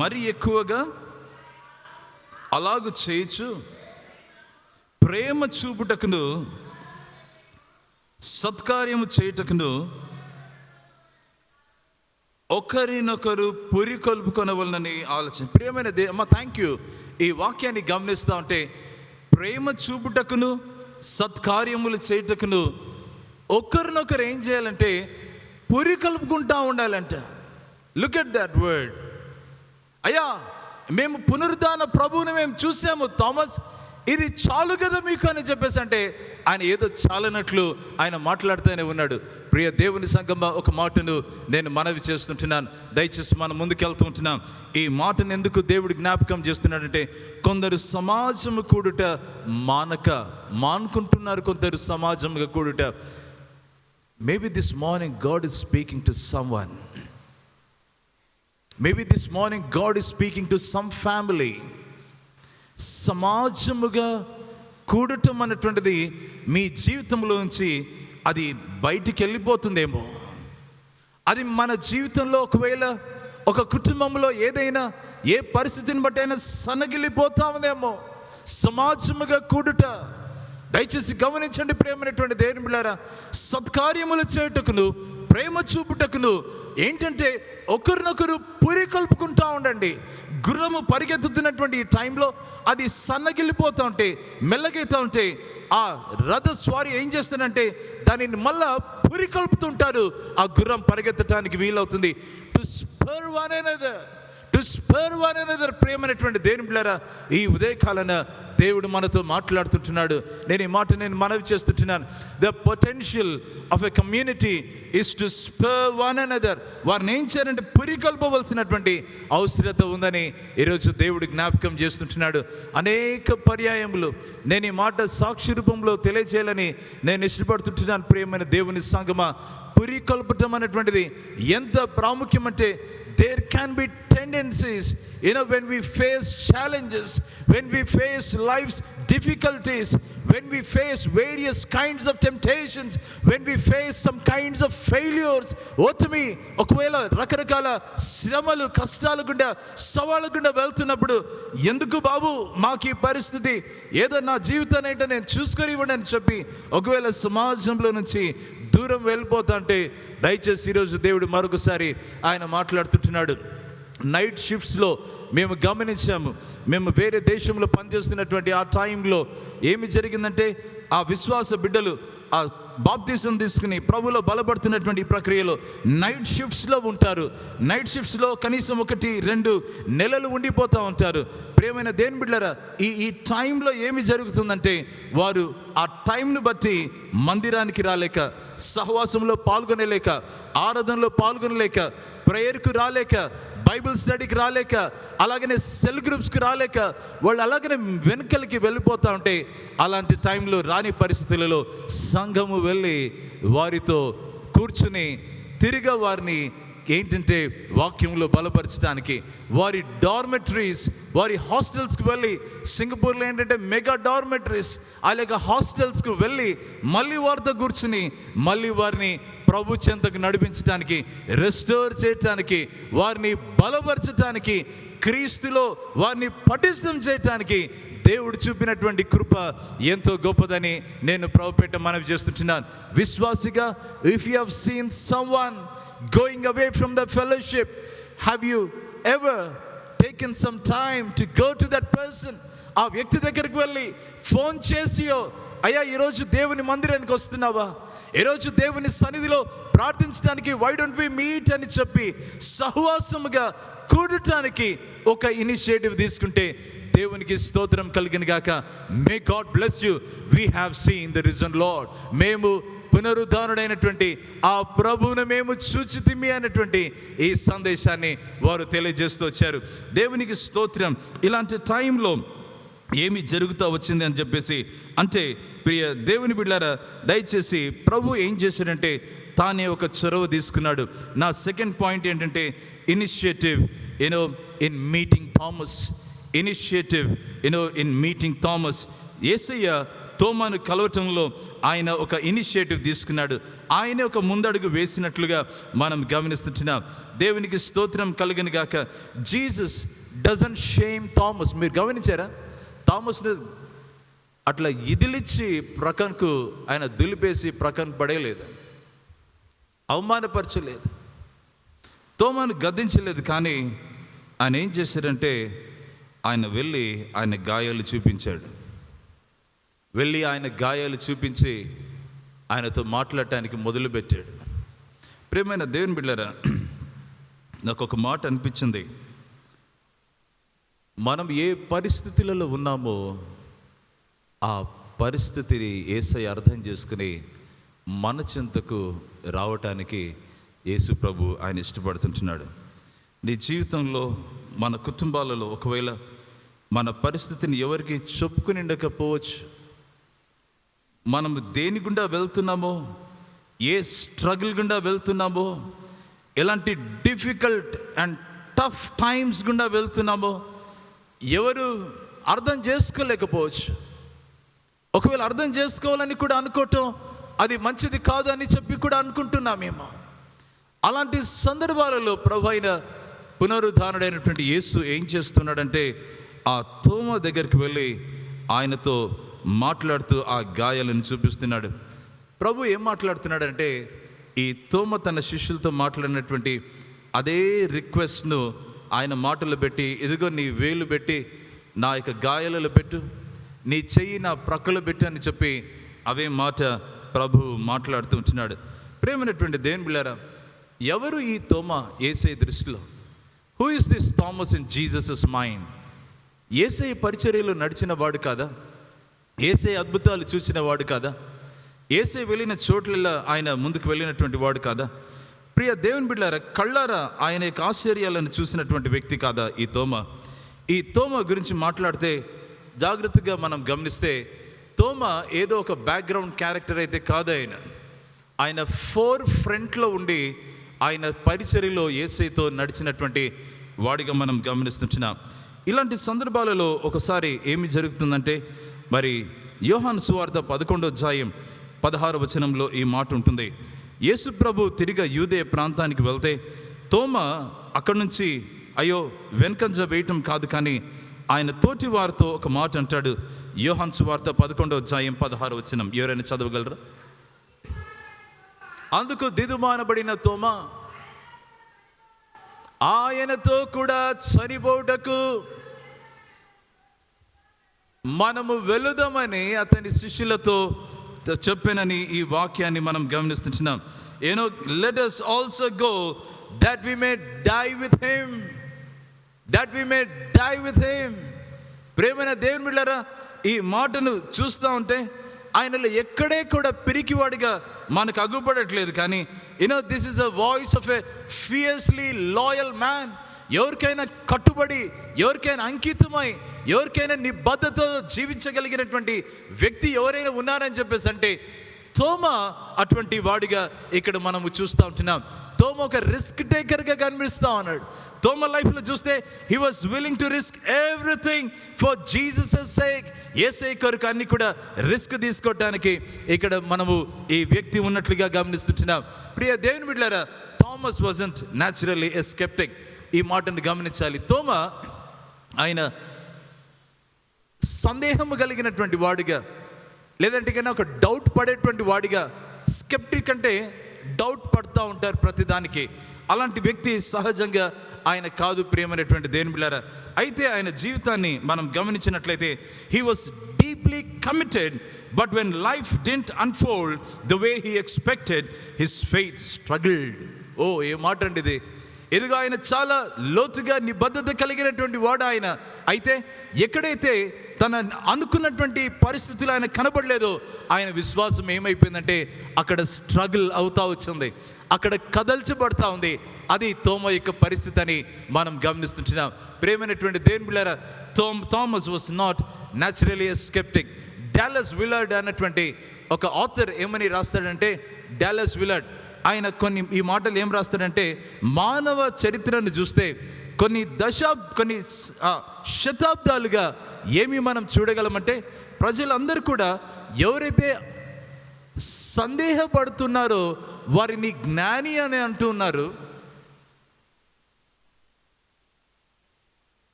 మరి ఎక్కువగా అలాగు చేయొచ్చు ప్రేమ చూపుటకును సత్కార్యము చేయుటకును ఒకరినొకరు పురికొల్పుకొనవలనని ఆలోచన. ప్రియమైన అమ్మ థ్యాంక్ యూ. ఈ వాక్యాన్ని గమనిస్తూ ఉంటే ప్రేమ చూపుటకును సత్కార్యములు చేయుటకును ఒకరినొకరు ఏం చేయాలంటే పురికొల్పుకుంటా ఉండాలంట. Look at that word. అయ్యా మేము పునరుద్ధాన ప్రభువుని మేము చూసాము థామస్, ఇది చాలు కదా మీకు అని చెప్పేసి అంటే ఆయన ఏదో చాలనట్లు ఆయన మాట్లాడుతూనే ఉన్నాడు. ప్రియ దేవుని సంగమా, ఒక మాటను నేను మనవి చేస్తుంటున్నాను. దయచేసి మనం ముందుకెళ్తూ ఉంటున్నాం. ఈ మాటను ఎందుకు దేవుడు జ్ఞాపకం చేస్తున్నాడంటే కొందరు సమాజము కూడుట మానుకుంటున్నారు, కొందరు సమాజముగా కూడుట. Maybe this morning God is speaking to someone. Maybe this morning God is speaking to some family. సమాజముగా కూడటం అన్నటువంటిది మీ జీవితంలో నుంచి అది బయటికి వెళ్ళిపోతుందేమో. అది మన జీవితంలో ఒకవేళ ఒక కుటుంబంలో ఏదైనా ఏ పరిస్థితిని బట్టి అయినా సన్నగిల్లిపోతా ఉందేమో సమాజముగా కూడుట. దయచేసి గమనించండి ప్రేమైనటువంటి దేవుని బిడ్డలారా, సత్కార్యములు చేయుటకును ప్రేమ చూపుటకును ఏంటంటే ఒకరినొకరు పురికొల్పుకుంటా ఉండండి. గుర్రము పరిగెత్తుతున్నటువంటి ఈ టైంలో అది సన్నగిల్లిపోతూ ఉంటే మెల్లగైతూ ఉంటే ఆ రథ స్వారీ ఏం చేస్తానంటే దానిని మళ్ళా పురికొల్పుతుంటారు. ఆ గుర్రం పరిగెత్తడానికి వీలవుతుంది. To spur one another, to spur one another. ప్రేమైనటువంటి దేవుని బిడ్డలారా, ఈ ఉదయకాలన దేవుడు మనతో మాట్లాడుతుంటున్నాడు. నేను ఈ మాట నేను మనవి చేస్తుంటున్నాను. The potential of a community is to spur one another. వారిని ఏం చేయాలంటే పురికొల్పవలసినటువంటి అవసరత ఉందని ఈరోజు దేవుడు జ్ఞాపకం చేస్తుంటున్నాడు. అనేక పర్యాయములు నేను ఈ మాట సాక్షి రూపంలో తెలియజేయాలని నేను ఇష్టపడుతుంటున్నాను. ప్రియమైన దేవుని సంగమా, పురికొల్పటం అనేటువంటిది ఎంత ప్రాముఖ్యమంటే there can be tendencies, when we face challenges, when we face life's difficulties, when we face various kinds of temptations, when we face some kinds of failures, ఓతమి ఒకవేళ రకరకాల శ్రమలు కష్టాలు గుండా సవాళ్ళ గుండా వెళ్తున్నప్పుడు ఎందుకు బాబు మాకు ఈ పరిస్థితి, ఏదో నా జీవితాన్ని ఏంటో నేను చూసుకొని ఇవ్వండి అని చెప్పి ఒకవేళ సమాజంలో నుంచి దూరం వెళ్ళిపోతా అంటే దయచేసి ఈరోజు దేవుడు మరొకసారి ఆయన మాట్లాడుతుంటున్నాడు. నైట్ షిఫ్ట్స్లో మేము గమనించాము. మేము వేరే దేశంలో పనిచేస్తున్నటువంటి ఆ టైంలో ఏమి జరిగిందంటే ఆ విశ్వాస బిడ్డలు ఆ బాప్తిసం తీసుకుని ప్రభులో బలపడుతున్నటువంటి ఈ ప్రక్రియలో నైట్ షిఫ్ట్స్లో ఉంటారు. నైట్ షిఫ్ట్స్లో కనీసం 1-2 నెలలు ఉండిపోతూ ఉంటారు. ప్రియమైన దేవుని బిడ్డలారా, ఈ టైంలో ఏమి జరుగుతుందంటే వారు ఆ టైంను బట్టి మందిరానికి రాలేక, సహవాసంలో పాల్గొనలేక, ఆరాధనలో పాల్గొనలేక, ప్రేయర్కు రాలేక, బైబిల్ స్టడీకి రాలేక, అలాగనే సెల్ గ్రూప్స్కి రాలేక వాళ్ళు అలాగనే వెనుకలకి వెళ్ళిపోతూ ఉంటే అలాంటి టైంలో రాని పరిస్థితులలో సంఘము వెళ్ళి వారితో కూర్చుని తిరిగా వారిని ఏంటంటే వాక్యంలో బలపరచడానికి వారి డార్మెటరీస్, వారి హాస్టల్స్కి వెళ్ళి, సింగపూర్లో ఏంటంటే మెగా డార్మెటరీస్ అలాగే హాస్టల్స్కి వెళ్ళి మళ్ళీ వారితో కూర్చుని మళ్ళీ వారిని ప్రభు చెంతకు నడిపించడానికి, రెస్టోర్ చేయటానికి, వారిని బలపరచటానికి, క్రీస్తులో వారిని పటిష్టం చేయటానికి దేవుడు చూపినటువంటి కృప ఎంతో గొప్పదని నేను ప్రభుపేట మనవి చేస్తుంటున్నాను. విశ్వాసిగా, if you have seen someone going away from the fellowship, have you ever taken some time to go to that person ఆ వ్యక్తి దగ్గరికి వెళ్ళి ఫోన్ చేసియో, అయ్యా ఈరోజు దేవుని మందిరానికి వస్తున్నావా, ఈరోజు దేవుని సన్నిధిలో ప్రార్థించడానికి వై డోంట్ వి మీట్ అని చెప్పి సహవాసముగా కూడటానికి ఒక ఇనిషియేటివ్ తీసుకుంటే దేవునికి స్తోత్రం కలిగిన గాక. May God bless you. We have seen the risen lord. మేము పునరుద్ధానుడైనటువంటి ఆ ప్రభువును మేము చూచితిమి అన్నటువంటి ఈ సందేశాన్ని వారు తెలియజేస్తూ వచ్చారు. దేవునికి స్తోత్రం. ఇలాంటి టైంలో ఏమి జరుగుతూ వచ్చింది అని చెప్పేసి అంటే, ప్రియ దేవుని బిడ్డలారా, దయచేసి ప్రభు ఏం చేశాడంటే తానే ఒక చొరవ తీసుకున్నాడు. నా సెకండ్ పాయింట్ ఏంటంటే initiative in meeting Thomas. Initiative in meeting Thomas. Yesayya తోమాను కలవటంలో ఆయన ఒక ఇనిషియేటివ్ తీసుకున్నాడు. ఆయన ఒక ముందడుగు వేసినట్లుగా మనం గమనిస్తున్నాం. దేవునికి స్తోత్రం కలుగును గాక. Jesus doesn't shame Thomas. మీరు గమనించారా? థామస్ని అట్లా ఇదిలిచ్చి ప్రక్కనకు ఆయన దులిపేసి ప్రక్కన పడేయలేదు, అవమానపరచలేదు, తోమాను గద్దించలేదు. కానీ ఆయన ఏం చేశాడంటే ఆయన వెళ్ళి ఆయన గాయాలు చూపించాడు. వెళ్ళి ఆయన గాయాలు చూపించి ఆయనతో మాట్లాడటానికి మొదలుపెట్టాడు. ప్రియమైన దేవుని బిడ్డలారా, నాకు ఒక మాట అనిపించింది. మనం ఏ పరిస్థితులలో ఉన్నామో ఆ పరిస్థితిని యేసయ్య అర్థం చేసుకుని మన చెంతకు రావటానికి యేసు ప్రభు ఆయన ఇష్టపడుతుంటున్నాడు. నీ జీవితంలో, మన కుటుంబాలలో ఒకవేళ మన పరిస్థితిని ఎవరికి చెప్పుకుని ఉండకపోవచ్చు. మనం దేని గుండా వెళ్తున్నామో, ఏ స్ట్రగుల్ గుండా వెళ్తున్నామో, ఎలాంటి డిఫికల్ట్ అండ్ టఫ్ టైమ్స్ గుండా వెళ్తున్నామో ఎవరు అర్థం చేసుకోలేకపోవచ్చు. ఒకవేళ అర్థం చేసుకోవాలని కూడా అనుకోవటం అది మంచిది కాదు అని చెప్పి కూడా అనుకుంటున్నామేమో. అలాంటి సందర్భాలలో ప్రభు అయిన పునరుద్ధానుడైనటువంటి యేసు ఏం చేస్తున్నాడంటే ఆ తోమ దగ్గరికి వెళ్ళి ఆయనతో మాట్లాడుతూ ఆ గాయాలను చూపిస్తున్నాడు. ప్రభు ఏం మాట్లాడుతున్నాడంటే ఈ తోమ తన శిష్యులతో మాట్లాడినటువంటి అదే రిక్వెస్ట్ను ఆయన మాటలు పెట్టి, ఇదిగో నీ వేలు పెట్టి నా యొక్క గాయాలలో పెట్టు, నీ చెయ్యి నా ప్రక్కలో పెట్టు అని చెప్పి అవే మాట ప్రభు మాట్లాడుతూ ఉంటున్నాడు. ప్రేమైనటువంటి దేవుని బిడ్డలారా, ఎవరు ఈ తోమ యేసయ్య దృష్టిలో? Who is this Thomas in Jesus mind? Yesayya పరిచర్యలో నడిచిన వాడు కాదా? యేసయ్య అద్భుతాలు చూసిన వాడు కాదా? యేసయ్య వెళ్ళిన చోట్లలో ఆయన ముందుకు వెళ్ళినటువంటి వాడు కాదా? ప్రియ దేవుని బిడ్డలారా, కళ్ళారా ఆయన యొక్క ఆశ్చర్యాలను చూసినటువంటి వ్యక్తి కాదా ఈ తోమ? ఈ తోమ గురించి మాట్లాడితే జాగ్రత్తగా మనం గమనిస్తే తోమ ఏదో ఒక బ్యాక్గ్రౌండ్ క్యారెక్టర్ అయితే కాదు. ఆయన ఫోర్ ఫ్రంట్లో ఉండి ఆయన పరిచర్యలో యేసయ్యతో నడిచినటువంటి వాడిగా మనం గమనిస్తున్నాం. ఇలాంటి సందర్భాలలో ఒకసారి ఏమి జరుగుతుందంటే, మరి యోహాను సువార్త 11వ అధ్యాయం 16వ వచనంలో ఈ మాట ఉంటుంది. యేసు ప్రభు తిరిగి యూదేయ ప్రాంతానికి వెళ్తే తోమ అక్కడి నుంచి అయ్యో వెనకంజ వేయటం కాదు, కానీ ఆయన తోటి వారితో ఒక మాట అంటాడు. యోహాను సువార్త 11వ అధ్యాయం 16వ వచనం ఎవరైనా చదవగలరా? అందుకు దిదుమానబడిన తోమ ఆయనతో కూడా చనిపోవుటకు మనము వెళుదామని అతని శిష్యులతో చెప్పానని ఈ వాక్యాన్ని మనం గమనిస్తున్నాం. Let us also go that we may die with him, that we may die with him. ప్రేమైన దేవుని బిడ్డలారా, ఈ మాటను చూస్తూ ఉంటే ఆయనలో ఎక్కడే కూడా పిరికివాడిగా మనకు అగుపడట్లేదు. కానీ this is a voice of a fiercely loyal man. ఎవరికైనా కట్టుబడి, ఎవరికైనా అంకితమై, ఎవరికైనా నిబద్ధతతో జీవించగలిగినటువంటి వ్యక్తి ఎవరైనా ఉన్నారని చెప్పేసి అంటే తోమ అటువంటి వాడిగా ఇక్కడ మనము చూస్తూ ఉంటున్నాం. తోమ ఒక రిస్క్ టేకర్గా కనిపిస్తూ ఉన్నాడు. తోమ లైఫ్లో చూస్తే he was willing to risk everything for Jesus sake. Yesayya కొరకు అన్ని కూడా రిస్క్ తీసుకోవడానికి ఇక్కడ మనము ఈ వ్యక్తి ఉన్నట్లుగా గమనిస్తుంటున్నాం. ప్రియ దేవుని బిడ్డలారా, థామస్ వాజంట్ న్యాచురల్లీ ఎ స్కెప్టిక్. ఈ మాటను గమనించాలి. తోమ ఆయన సందేహము కలిగినటువంటి వాడిగా, లేదంటే కన్నా ఒక డౌట్ పడేటువంటి వాడిగా, స్కెప్టిక్ అంటే డౌట్ పడుతూ ఉంటారు ప్రతిదానికి. అలాంటి వ్యక్తి సహజంగా ఆయన కాదు ప్రియమైనటువంటి దేవుని బిడ్డలారా. అయితే ఆయన జీవితాన్ని మనం గమనించినట్లయితే he was deeply committed, but when life didn't unfold the way he expected, his faith struggled. ఓ ఏ మాట అండి ఇది! ఎదుగు ఆయన చాలా లోతుగా నిబద్ధత కలిగినటువంటి వాడు ఆయన. అయితే ఎక్కడైతే తన అనుకున్నటువంటి పరిస్థితులు ఆయన కనబడలేదో, ఆయన విశ్వాసం ఏమైపోయిందంటే అక్కడ స్ట్రగుల్ అవుతా వచ్చింది, అక్కడ కదల్చబడతా ఉంది. అది తోమా యొక్క పరిస్థితి అని మనం గమనిస్తుంటున్నాం. ప్రేమైనటువంటి దేవుని బిడ్డలారా, Thomas was not naturally a skeptic. Dallas Willard అన్నటువంటి ఒక ఆథర్ ఏమని రాస్తాడంటే, డాలస్ విలర్డ్ ఆయన ఈ మాటలు ఏం రాస్తాడంటే, మానవ చరిత్రను చూస్తే కొన్ని శతాబ్దాలుగా ఏమి మనం చూడగలమంటే, ప్రజలందరూ కూడా ఎవరైతే సందేహపడుతున్నారో వారిని జ్ఞాని అని అంటున్నారు,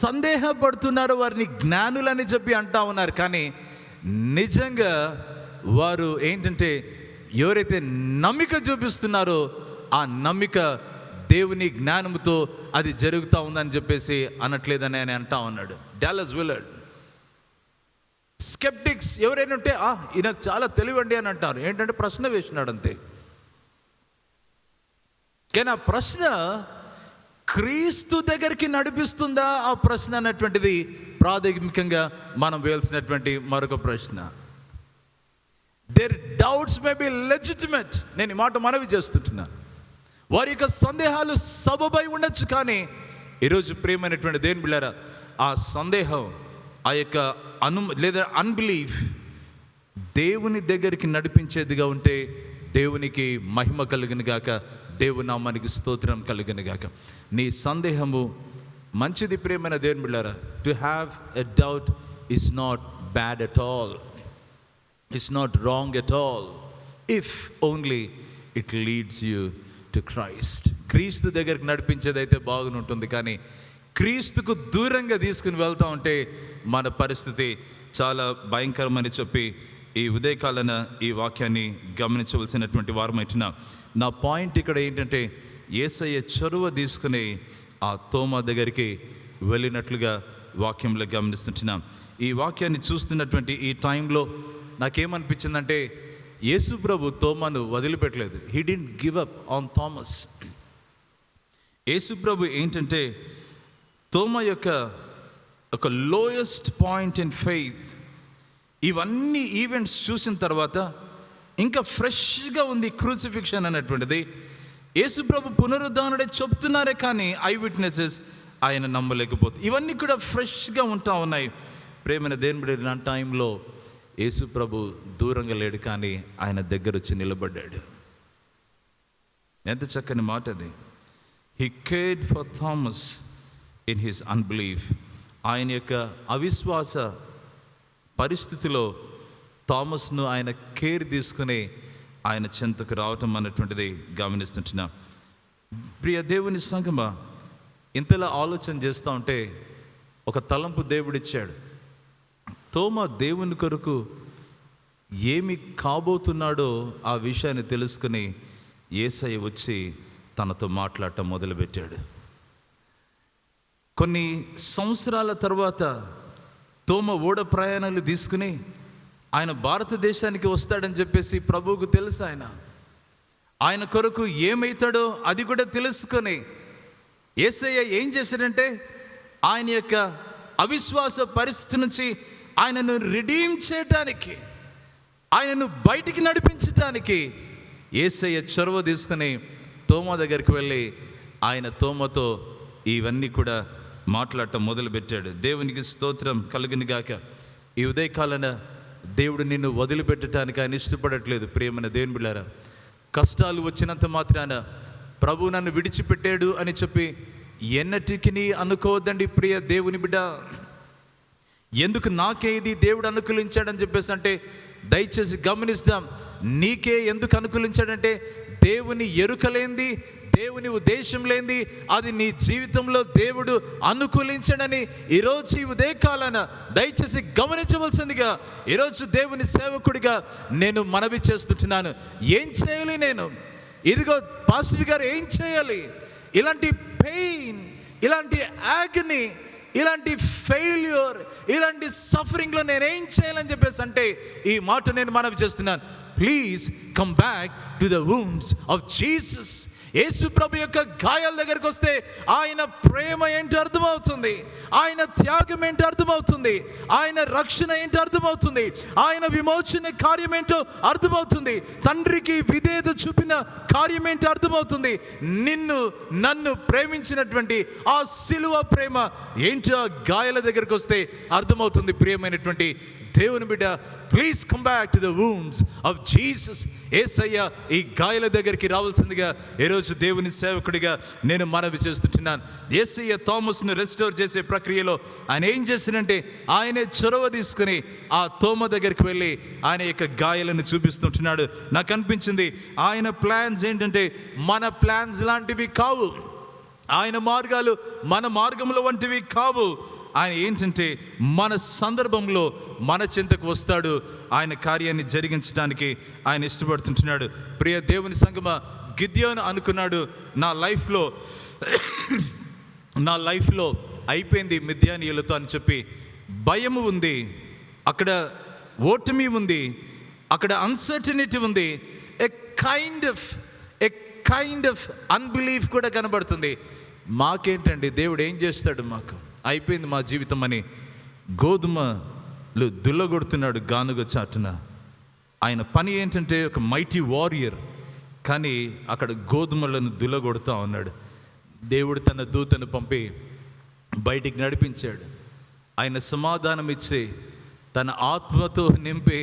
సందేహపడుతున్నారో వారిని జ్ఞానులని చెప్పి అంటా ఉన్నారు. కానీ నిజంగా వారు ఏంటంటే, ఎవరైతే నమ్మిక చూపిస్తున్నారో ఆ నమ్మిక దేవుని జ్ఞానంతో అది జరుగుతూ ఉందని చెప్పేసి అనట్లేదని ఆయన అంటా ఉన్నాడు, డాలస్ విలర్డ్. స్కెప్టిక్స్ ఎవరైనా ఉంటే ఈయన చాలా తెలివండి అని అంటారు. ఏంటంటే ప్రశ్న వేసినాడు అంతే. కానీ ఆ ప్రశ్న క్రీస్తు దగ్గరికి నడిపిస్తుందా ఆ ప్రశ్న అన్నటువంటిది ప్రాథమికంగా మనం వేయాల్సినటువంటి మరొక ప్రశ్న. Their doubts may be legitimate. నేను ఈ మాట మనవి చేస్తుంటున్నా. వారి యొక్క సందేహాలు సబబై ఉండొచ్చు, కానీ ఈరోజు ప్రియమైనటువంటి దేవుని బిడ్డలారా, ఆ సందేహం, ఆ యొక్క లేదా అన్బిలీఫ్ దేవుని దగ్గరికి నడిపించేదిగా ఉంటే దేవునికి మహిమ కలుగును గాక, దేవుని నామానికి స్తోత్రం కలుగును గాక. నీ సందేహము మంచిది ప్రియమైన దేవుని బిడ్డలారా. To have a doubt is not bad at all, it's not wrong at all, if only it leads you to Christ. క్రీస్తు దగ్గరికి నడిపించేదైతే బాగుంటుంది, కానీ క్రీస్తుకు దూరంగా తీసుకుని వెళ్తూ ఉంటే మన పరిస్థితి చాలా భయంకరమని చెప్పి ఈ ఉదయకాలన ఈ వాక్యాన్ని గమనించవలసినటువంటి వారమైనా. నా పాయింట్ ఇక్కడ ఏంటంటే, యేసయ్య చొరవ తీసుకుని ఆ తోమా దగ్గరికి వెళ్ళినట్లుగా వాక్యంలో గమనిస్తుంటున్నాం. ఈ వాక్యాన్ని చూస్తున్నటువంటి ఈ టైంలో నాకేమనిపించిందంటే, యేసు ప్రభు తోమాను వదిలిపెట్టలేదు. He didn't give up on Thomas. Yesu ప్రభు ఏంటంటే, తోమా యొక్క ఒక లోయెస్ట్ పాయింట్ ఇన్ ఫెయిత్, ఇవన్నీ ఈవెంట్స్ చూసిన తర్వాత ఇంకా ఫ్రెష్గా ఉంది క్రూసిఫిక్షన్ అన్నటువంటిది. యేసు ప్రభు పునరుద్ధానుడే చెప్తున్నారే, కానీ ఐ విట్నెసెస్ ఆయన నమ్మలేకపోతే ఇవన్నీ కూడా ఫ్రెష్గా ఉంటా ఉన్నాయి. ప్రేమైన దేవుని బిడ్డ, టైంలో యేసు ప్రభు దూరంగా లేడు, కానీ ఆయన దగ్గర వచ్చి నిలబడ్డాడు. ఎంత చక్కని మాట అది. He cared for Thomas in his unbelief. ఆయన యొక్క అవిశ్వాస పరిస్థితిలో థామస్ను ఆయన కేర్ తీసుకుని ఆయన చెంతకు రావటం అన్నటువంటిది గమనిస్తుంటున్నాం. ప్రియ దేవుని సంగమా, ఇంతలా ఆలోచన చేస్తూ ఉంటే ఒక తలంపు దేవుడిచ్చాడు. తోమా దేవుని కొరకు ఏమి కాబోతున్నాడో ఆ విషయాన్ని తెలుసుకుని యేసయ్య వచ్చి తనతో మాట్లాడటం మొదలుపెట్టాడు. కొన్ని సంవత్సరాల తర్వాత తోమా ఓడ ప్రయాణాలు తీసుకుని ఆయన భారతదేశానికి వస్తాడని చెప్పేసి ప్రభువుకు తెలుసు. ఆయన కొరకు ఏమవుతాడో అది కూడా తెలుసుకొని యేసయ్య ఏం చేశాడంటే, ఆయన యొక్క అవిశ్వాస పరిస్థితి నుంచి ఆయనను రిడీమ్ చేయటానికి, ఆయనను బయటికి నడిపించటానికి యేసయ్య చొరవ తీసుకుని తోమా దగ్గరికి వెళ్ళి ఆయన తోమాతో ఇవన్నీ కూడా మాట్లాడటం మొదలుపెట్టాడు. దేవునికి స్తోత్రం కలుగును గాక. ఈ ఉదయకాలన దేవుడు నిన్ను వదిలిపెట్టడానికి ఆయన ఇష్టపడట్లేదు. ప్రియమైన దేవుని బిడ్డలారా, కష్టాలు వచ్చినంత మాత్రాన ప్రభు నన్ను విడిచిపెట్టాడు అని చెప్పి ఎన్నటికి అనుకోవద్దండి ప్రియ దేవుని బిడ్డ. ఎందుకు నాకే ఇది దేవుడు అనుకూలించాడని చెప్పేసి అంటే దయచేసి గమనిస్తాం. నీకే ఎందుకు అనుకూలించాడంటే, దేవుని ఎరుకలేంది, దేవుని ఉద్దేశం లేనిది అది నీ జీవితంలో దేవుడు అనుకూలించడని ఈరోజు ఈ ఉదయకాలన దయచేసి గమనించవలసిందిగా ఈరోజు దేవుని సేవకుడిగా నేను మనవి చేస్తుంటున్నాను. ఏం చేయాలి నేను? ఇదిగో పాస్టర్ గారు ఏం చేయాలి, ఇలాంటి పెయిన్, ఇలాంటి యాగనీ, ఇలాంటి ఫెయిల్యూర్, ఇలాంటి సఫరింగ్లో నేనేం చేయాలని చెప్పేసి అంటే ఈ మాట నేను మనవి చేస్తున్నాను. Please come back to the wounds of Jesus. Yesu ప్రభు యొక్క గాయాల దగ్గరికి వస్తే ఆయన ప్రేమ ఏంటో అర్థమవుతుంది, ఆయన త్యాగం ఏంటో అర్థమవుతుంది, ఆయన రక్షణ ఏంటో అర్థమవుతుంది, ఆయన విమోచన కార్యం ఏంటో అర్థమవుతుంది, తండ్రికి విధేయత చూపిన కార్యం ఏంటో అర్థమవుతుంది. నిన్ను నన్ను ప్రేమించినటువంటి ఆ సిలువ ప్రేమ ఏంటో ఆ గాయాల దగ్గరికి వస్తే అర్థమవుతుంది. ప్రియమైనటువంటి దేవుని బిడ్డ, please come back to the wounds of Jesus. Yesayya ఈ గాయాల దగ్గరికి రావాల్సిందిగా ఈరోజు దేవుని సేవకుడిగా నేను మనవి చేస్తుంటున్నాను. యేసయ్య థామస్ను రెస్టోర్ చేసే ప్రక్రియలో ఆయన ఏం చేసినంటే ఆయనే చొరవ తీసుకుని ఆ తోమ దగ్గరికి వెళ్ళి ఆయన యొక్క గాయాలను చూపిస్తుంటున్నాడు. నాకు అనిపించింది ఆయన ప్లాన్స్ ఏంటంటే మన ప్లాన్స్ లాంటివి కావు, ఆయన మార్గాలు మన మార్గముల వంటివి కావు. ఆయన ఏంటంటే మన సందర్భంలో మన చింతకు వస్తాడు, ఆయన కార్యాన్ని జరిగించడానికి ఆయన ఇష్టపడుతుంటున్నాడు. ప్రియ దేవుని సంగమా, గిద్యోను అనుకున్నాడు నా లైఫ్లో అయిపోయింది మిద్యానీయులతో అని చెప్పి. భయము ఉంది, అక్కడ ఓటమి ఉంది, అక్కడ అన్సర్టనిటీ ఉంది, ఎ కైండ్ ఆఫ్ అన్బిలీఫ్ కూడా కనబడుతుంది. మాకేంటండి, దేవుడు ఏం చేస్తాడు, మాకు అయిపోయింది మా జీవితం అని గోధుమలు దుల్లగొడుతున్నాడు గానుగ చాటున. ఆయన పని ఏంటంటే ఒక మైటీ వారియర్, కానీ అక్కడ గోధుమలను దుల్లగొడుతూ ఉన్నాడు. దేవుడు తన దూతను పంపి బయటికి నడిపించాడు. ఆయన సమాధానం ఇచ్చి తన ఆత్మతో నింపి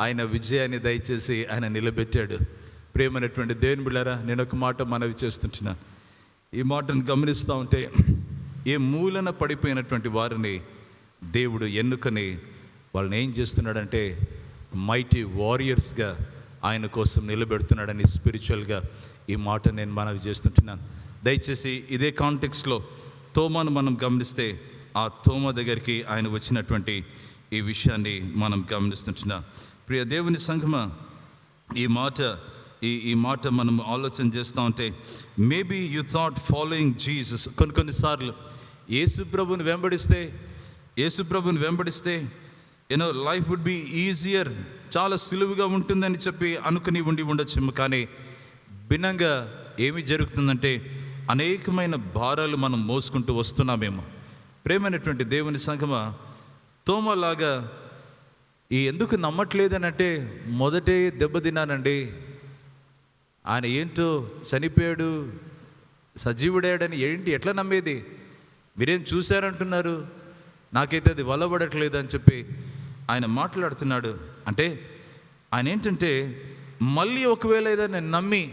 ఆయన విజయాన్ని దయచేసి ఆయన నిలబెట్టాడు. ప్రేమైనటువంటి దేవుని బిడ్డలారా, నేను ఒక మాట మనవి చేస్తుంటున్నాను. ఈ మాటను గమనిస్తూ ఉంటే ఏ మూలన పడిపోయినటువంటి వారిని దేవుడు ఎన్నుకొని వాళ్ళని ఏం చేస్తున్నాడంటే మైటీ వారియర్స్గా ఆయన కోసం నిలబెడుతున్నాడని స్పిరిచువల్గా ఈ మాట నేను మనవి చేస్తుంటున్నాను. దయచేసి ఇదే కాంటెక్స్లో తోమాను మనం గమనిస్తే ఆ తోమ దగ్గరికి ఆయన వచ్చినటువంటి ఈ విషయాన్ని మనం గమనిస్తుంటున్నాం. ప్రియ దేవుని సంఘమా, ఈ మాట మనం ఆలోచన చేస్తూ ఉంటే maybe you thought following Jesus, కొన్నిసార్లు యేసు ప్రభుని వెంబడిస్తే లైఫ్ వుడ్ బి ఈజియర్, చాలా సులువుగా ఉంటుందని చెప్పి అనుకుని ఉండొచ్చు. కానీ భిన్నంగా ఏమి జరుగుతుందంటే అనేకమైన భారాలు మనం మోసుకుంటూ వస్తున్నామేమో. ప్రేమైనటువంటి దేవుని సంఘమా, తోమలాగా ఎందుకు నమ్మట్లేదని అంటే మొదటే దెబ్బతిన్నానండి, ఆయన ఏంటో చనిపోయాడు సజీవుడాడని ఎట్లా నమ్మేది, మీరేం చూశారంటున్నారు, నాకైతే అది వల్లబడట్లేదు అని చెప్పి ఆయన మాట్లాడుతున్నాడు. అంటే ఆయన ఏంటంటే మళ్ళీ ఒకవేళ ఏదైనా నమ్మి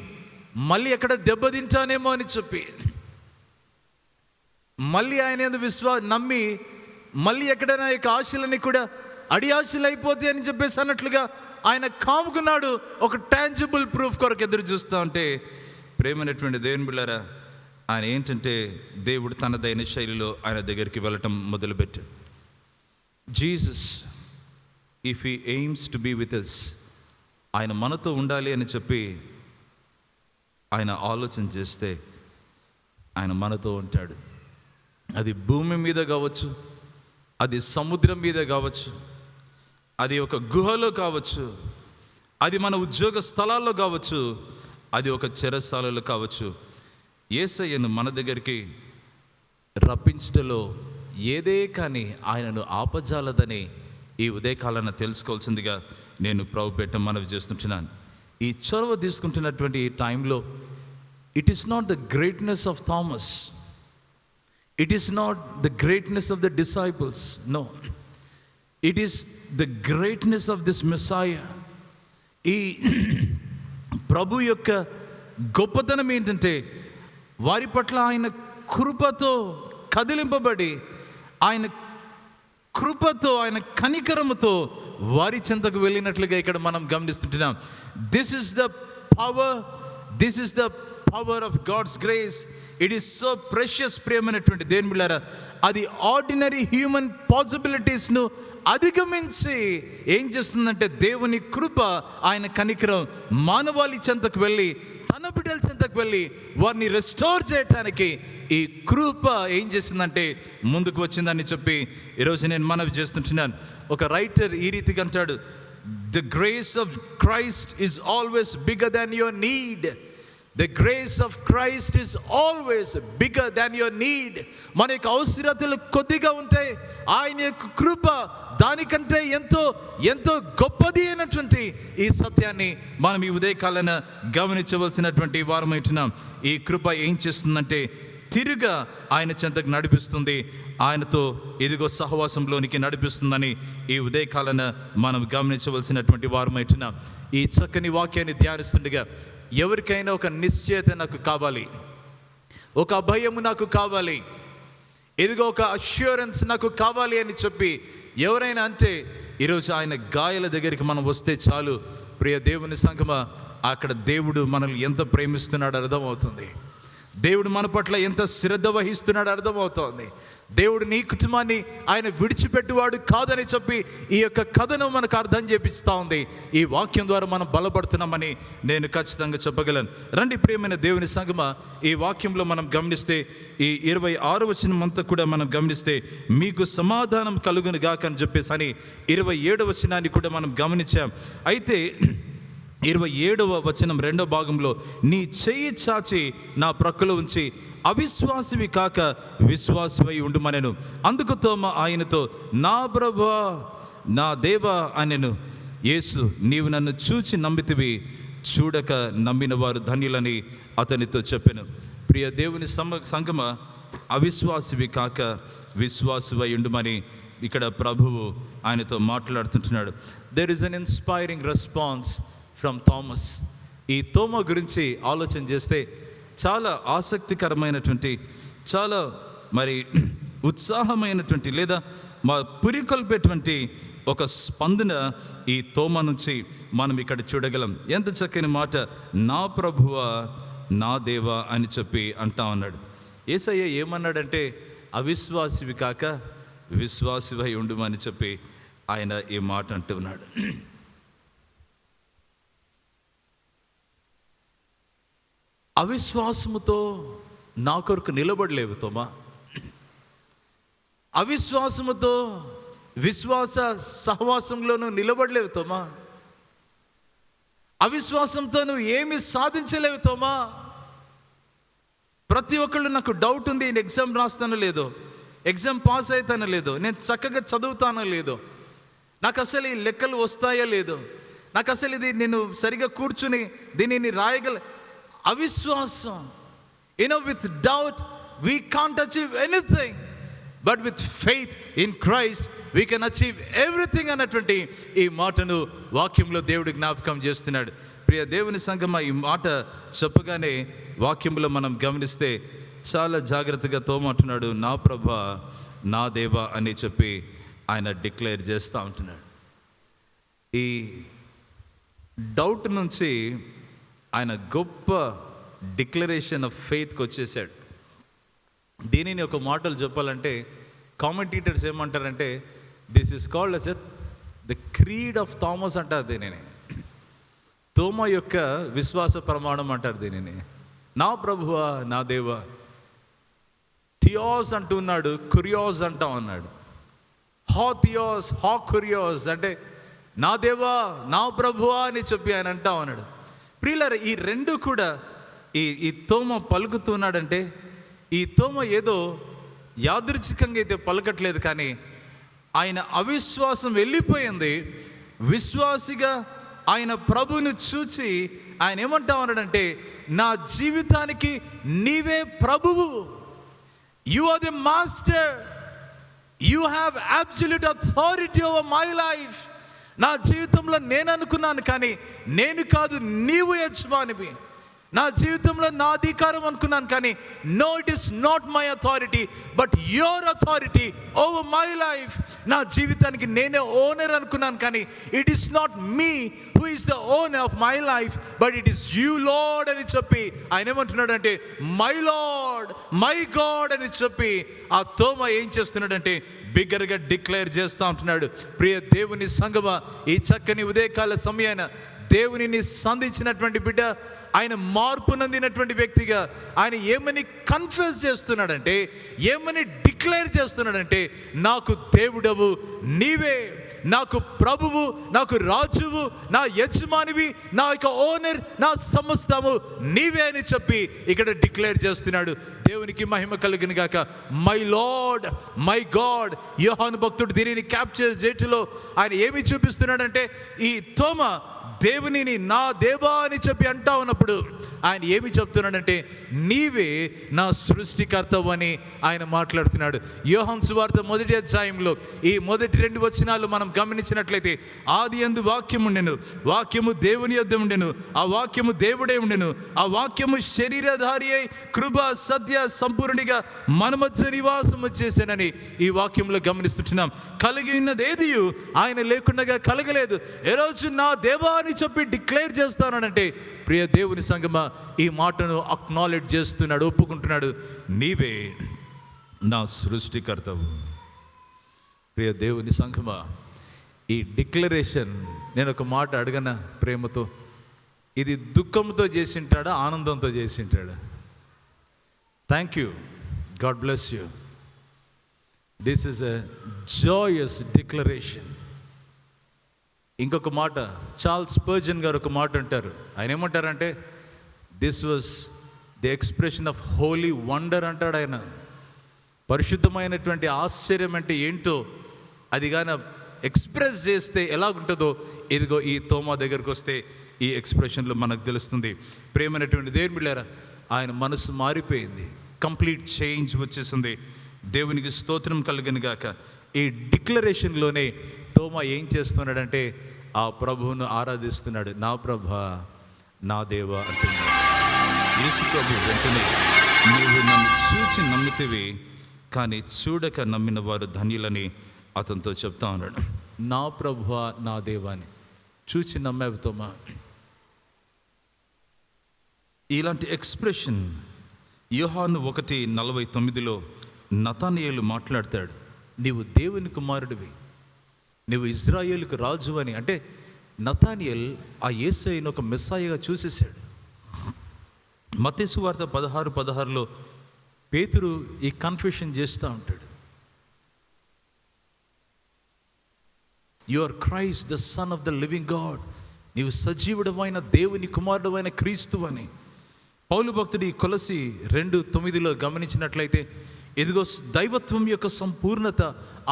మళ్ళీ ఎక్కడ దెబ్బతింటానేమో అని చెప్పి మళ్ళీ ఆయన నమ్మి మళ్ళీ ఎక్కడైనా యొక్క ఆశలని కూడా అడి ఆశలు అయిపోతాయి అని చెప్పేసి అన్నట్లుగా ఆయన కాముకున్నాడు. ఒక టాంజిబుల్ ప్రూఫ్ కొరకు ఎదురు చూస్తూ ఉంటే ప్రేమైనటువంటి దేవుని బిడ్డలారా, ఆయన ఏంటంటే దేవుడు తనదైన శైలిలో ఆయన దగ్గరికి వెళ్ళటం మొదలుపెట్టాడు. Jesus if he aims to be with us, ఆయన మనతో ఉండాలి అని చెప్పి ఆయన ఆలోచన చేస్తే ఆయన మనతో ఉంటాడు. అది భూమి మీద కావచ్చు, అది సముద్రం మీద కావచ్చు, అది ఒక గుహలో కావచ్చు, అది మన ఉద్యోగ స్థలాల్లో కావచ్చు, అది ఒక చెరసాలలో కావచ్చు. యేసయ్యను మన దగ్గరికి రప్పించటంలో ఏదే కానీ ఆయనను ఆపజాలదని ఈ ఉదయకాలన తెలుసుకోవాల్సిందిగా నేను ప్రభుపేట మనవి చేస్తుంటున్నాను. ఈ చొరవ తీసుకుంటున్నటువంటి ఈ టైంలో it is not the greatness of Thomas, it is not the greatness of the disciples, no, it is the greatness of this Messiah. ఈ ప్రభు యొక్క గొప్పతనం ఏంటంటే వారి పట్ల ఆయన కృపతో కదిలింపబడి ఆయన కృపతో ఆయన కనికరముతో వారి చెంతకు వెళ్ళినట్లుగా ఇక్కడ మనం గమనిస్తుంటున్నాం. This is the power of God's grace, it is so precious. ప్రియమైనటువంటి దేవుని బిడ్డలారా, అది ఆర్డినరీ హ్యూమన్ పాసిబిలిటీస్ను అధిగమించి ఏం చేస్తుందంటే దేవుని కృప, ఆయన కనికరం మానవాళి చెంతకు వెళ్ళి, తన బిడ్డల చెంతకు వెళ్ళి వారిని రెస్టోర్ చేయటానికి ఈ కృప ఏం చేసిందంటే ముందుకు వచ్చిందని చెప్పి ఈరోజు నేను మనవి చేస్తుంటున్నాను. ఒక రైటర్ ఈ రీతిగా అంటాడు, the grace of Christ is always bigger than your need. The grace of Christ is always bigger than your need. మన యొక్క అవసరతలు కొద్దిగా ఉంటాయి, ఆయన యొక్క కృప దానికంటే ఎంతో ఎంతో గొప్పది అయినటువంటి ఈ సత్యాన్ని మనం ఈ ఉదయకాలన గమనించవలసినటువంటి వారం ఉంటున్నాం. ఈ కృప ఏం చేస్తుందంటే తిరుగా ఆయన చెంతకు నడిపిస్తుంది, ఆయనతో ఇదిగో సహవాసంలోనికి నడిపిస్తుందని ఈ ఉదయకాలన మనం గమనించవలసినటువంటి వారం ఉంటున్నాం. ఈ చక్కని వాక్యాన్ని ధ్యానిస్తుండగా ఎవరికైనా ఒక నిశ్చయత నాకు కావాలి, ఒక అభయము నాకు కావాలి, ఇదిగో ఒక అష్యూరెన్స్ నాకు కావాలి అని చెప్పి ఎవరైనా అంటే ఈరోజు ఆయన గాయాల దగ్గరికి మనం వస్తే చాలు. ప్రియ దేవుని సంగమా, అక్కడ దేవుడు మనల్ని ఎంత ప్రేమిస్తున్నాడో అర్థమవుతుంది. దేవుడు మన పట్ల ఎంత శ్రద్ధ వహిస్తున్నాడో అర్థమవుతోంది. దేవుడు నీ కుటుంబాన్ని ఆయన విడిచిపెట్టువాడు కాదని చెప్పి ఈ యొక్క కథను మనకు అర్థం చేపిస్తూ ఉంది. ఈ వాక్యం ద్వారా మనం బలపడుతున్నామని నేను ఖచ్చితంగా చెప్పగలను. రండి ప్రియమైన దేవుని సంగమా, ఈ వాక్యంలో మనం గమనిస్తే ఈ 26వ వచనం అంతా కూడా మనం గమనిస్తే మీకు సమాధానం కలుగును గాక అని చెప్పేసి అని 27వ వచనాన్ని కూడా మనం గమనించాం. అయితే 27వ వచనం 2వ భాగంలో నీ చెయ్యి చాచి నా ప్రక్కలో ఉంచి అవిశ్వాసివి కాక విశ్వాసివై ఉండుమనెను. అందుకు తోమ ఆయనతో నా ప్రభువా నా దేవా అనెను. యేసు నీవు నన్ను చూచి నమ్మితివి, చూడక నమ్మిన వారు ధన్యులని అతనితో చెప్పెను. ప్రియ దేవుని సంగమ, అవిశ్వాసివి కాక విశ్వాసివై ఉండుమని ఇక్కడ ప్రభువు ఆయనతో మాట్లాడుతుంటున్నాడు. There is an inspiring response from Thomas. ఈ తోమా గురించి ఆలోచన చేస్తే చాలా ఆసక్తికరమైనటువంటి, చాలా మరి ఉత్సాహమైనటువంటి లేదా మా పురికొల్పేటువంటి ఒక స్పందన ఈ తోమా నుంచి మనం ఇక్కడ చూడగలం. ఎంత చక్కని మాట, నా ప్రభువా నా దేవా అని చెప్పి అంటా ఉన్నాడు. యేసయ్య ఏమన్నాడంటే అవిశ్వాసివి కాక విశ్వాసివై ఉండుమని చెప్పి ఆయన ఈ మాట అంటున్నాడు. అవిశ్వాసముతో నా కొరకు నిలబడలేవు తోమా, అవిశ్వాసముతో విశ్వాస సహవాసంలోనూ నిలబడలేవు తోమా, అవిశ్వాసంతో నువ్వు ఏమి సాధించలేవు తోమా. ప్రతి ఒక్కళ్ళు నాకు డౌట్ ఉంది, నేను ఎగ్జామ్ రాస్తానో లేదో, ఎగ్జామ్ పాస్ అవుతానో లేదో, నేను చక్కగా చదువుతానో లేదో, నాకు అసలు ఈ లెక్కలు వస్తాయో లేదో, నాకు అసలు ఇది నేను సరిగా కూర్చుని దీనిని రాయగల. అవిశ్వాసం, with doubt we can't achieve anything, but with faith in Christ we can achieve everything అన్నటువంటి ఈ మాటను వాక్యంలో దేవుడు జ్ఞాపకం చేస్తున్నాడు. ప్రియ దేవుని సంగమా, ఈ మాట చెప్పగానే వాక్యంలో మనం గమనిస్తే చాలా జాగ్రత్తగా తోమంటున్నాడు, నా ప్రభా నా దేవా అని చెప్పి ఆయన డిక్లేర్ చేస్తూ ఉంటున్నాడు. ఈ డౌట్ నుంచి ఆయన గొప్ప డిక్లరేషన్ ఆఫ్ ఫెయిత్కి వచ్చేసాడు. దీనిని ఒక మాటలు చెప్పాలంటే కామెంటేటర్స్ ఏమంటారంటే this is called as the creed of Thomas అంటారు దీనిని. తోమా యొక్క విశ్వాస ప్రమాణం అంటారు దీనిని. నా ప్రభువా నా దేవా, థియోస్ అంటున్నాడు, కురియోస్ అంటా ఉన్నాడు. హా థియోస్ హా కురియోస్ అంటే నా దేవా నా ప్రభువా అని చెప్పి ఆయన అంటా ఉన్నాడు. ప్రియులారా, ఈ రెండు కూడా ఈ తోమ పలుకుతున్నాడంటే ఈ తోమ ఏదో యాదృచ్ఛికంగా అయితే పలకట్లేదు, కానీ ఆయన అవిశ్వాసం వెళ్ళిపోయింది. విశ్వాసిగా ఆయన ప్రభుని చూచి ఆయన ఏమంటా ఉన్నాడంటే నా జీవితానికి నీవే ప్రభువు, you are the master, you have absolute authority over my life. నా జీవితంలో నేను అనుకున్నాను కానీ నేను కాదు, నీవు యజమానివి. నా జీవితంలో నా అధికారం అనుకున్నాను, కానీ no, it is not my authority but your authority over my life. నా జీవితానికి నేనే ఓనర్ అనుకున్నాను, కానీ it is not me who is the owner of my life but it is you Lord అని చెప్పి ఆయన ఏమంటున్నాడంటే మై లార్డ్, మై గాడ్ అని చెప్పి ఆ తోమా ఏం చేస్తున్నాడంటే బిగ్గరగా డిక్లేర్ చేస్తూ ఉంటున్నాడు. ప్రియ దేవుని సంగమా, ఈ చక్కని ఉదయకాల సమయాన దేవునిని సంధించినటువంటి బిడ్డ, ఆయన మార్పు నందినటువంటి వ్యక్తిగా ఆయన ఏమని కన్ఫెస్ చేస్తున్నాడంటే, ఏమని డిక్లేర్ చేస్తున్నాడంటే, నాకు దేవుడవు నీవే, నాకు ప్రభువు, నాకు రాజువు, నా యజమానివి, నా యొక్క ఓనర్, నా సమస్తము నీవే అని చెప్పి ఇక్కడ డిక్లేర్ చేస్తున్నాడు. దేవునికి మహిమ కలుగును గాక. My lord, my God. యోహాను భక్తుడు దీనిని క్యాప్చర్ చేయటంలో ఆయన ఏమి చూపిస్తున్నాడంటే, ఈ తోమా దేవునిని నా దేవా అని చెప్పి అంటా ఉన్నప్పుడు ఆయన ఏమి చెప్తున్నాడంటే, నీవే నా సృష్టికర్తవు అని ఆయన మాట్లాడుతున్నాడు. యోహాను సువార్త 1వ అధ్యాయంలో ఈ మొదటి 2 వచనాలు మనం గమనించినట్లయితే, ఆది యందు వాక్యము ఉండెను, వాక్యము దేవుని యొద్ద ఉండెను, ఆ వాక్యము దేవుడే ఉండెను, ఆ వాక్యము శరీరధారి అయి కృప సత్య సంపూర్ణిగా మన మధ్య నివాసము చేశానని ఈ వాక్యంలో గమనిస్తుంటున్నాం. కలిగి ఉన్నది ఏది ఆయన లేకుండా కలగలేదు. ఏ రోజు నా దేవా అని చెప్పి డిక్లేర్ చేస్తానంటే, ప్రియ దేవుని సంగమా, ఈ మాటను అక్నాలెడ్జ్ చేస్తున్నాడు, ఒప్పుకుంటున్నాడు, నీవే నా సృష్టికర్తవు. ప్రియ దేవుని సంగమా, ఈ డిక్లరేషన్ నేను ఒక మాట అడగన ప్రేమతో, ఇది దుఃఖంతో చేసింటాడా, ఆనందంతో చేసింటాడా? Thank you, God bless you. This is a joyous declaration. ఇంకొక మాట, చార్ల్స్ స్పర్జన్ గారు ఒక మాట అంటారు. ఆయన ఏమంటారంటే, this was the expression of holy wonder అంటాడు ఆయన. పరిశుద్ధమైనటువంటి ఆశ్చర్యం అంటే ఏంటో అది కానీ ఎక్స్ప్రెస్ చేస్తే ఎలాగుంటుందో, ఇదిగో ఈ తోమా దగ్గరకు వస్తే ఈ ఎక్స్ప్రెషన్లో మనకు తెలుస్తుంది. ప్రేమైనటువంటి దేవుని బిడ్డలారా, ఆయన మనసు మారిపోయింది, కంప్లీట్ చేంజ్ వచ్చేసింది. దేవునికి స్తోత్రం కలుగును గాక. ఈ డిక్లరేషన్లోనే తోమా ఏం చేస్తున్నాడంటే, ఆ ప్రభువును ఆరాధిస్తున్నాడు. నా ప్రభా, నా దేవా అంటున్నాడు. యేసు ప్రభు వెంటనే, నీవు నన్ను చూచి నమ్మితివి, కానీ చూడక నమ్మిన వారు ధన్యులని అతనితో చెప్తా ఉన్నాడు. నా ప్రభువా, నా దేవాని చూచి నమ్మావు తోమా. ఇలాంటి ఎక్స్ప్రెషన్ యోహాను 1:49 నతానియేలు మాట్లాడతాడు. నీవు దేవుని కుమారుడివి, నువ్వు ఇజ్రాయేలుకు రాజు అని. అంటే నతానియేల్ ఆ యేసయ్యను ఒక మెస్సాయిగా చూసేశాడు. మత్తయి సువార్త 16:16 పేతురు ఈ కన్ఫెషన్ చేస్తూ ఉంటాడు, you are Christ the son of the living God. నీవు సజీవుడమైన దేవుని కుమారుడమైన క్రీస్తు అని. పౌలు భక్తుడి కొలసి 2:9 గమనించినట్లయితే, ఇదిగో దైవత్వం యొక్క సంపూర్ణత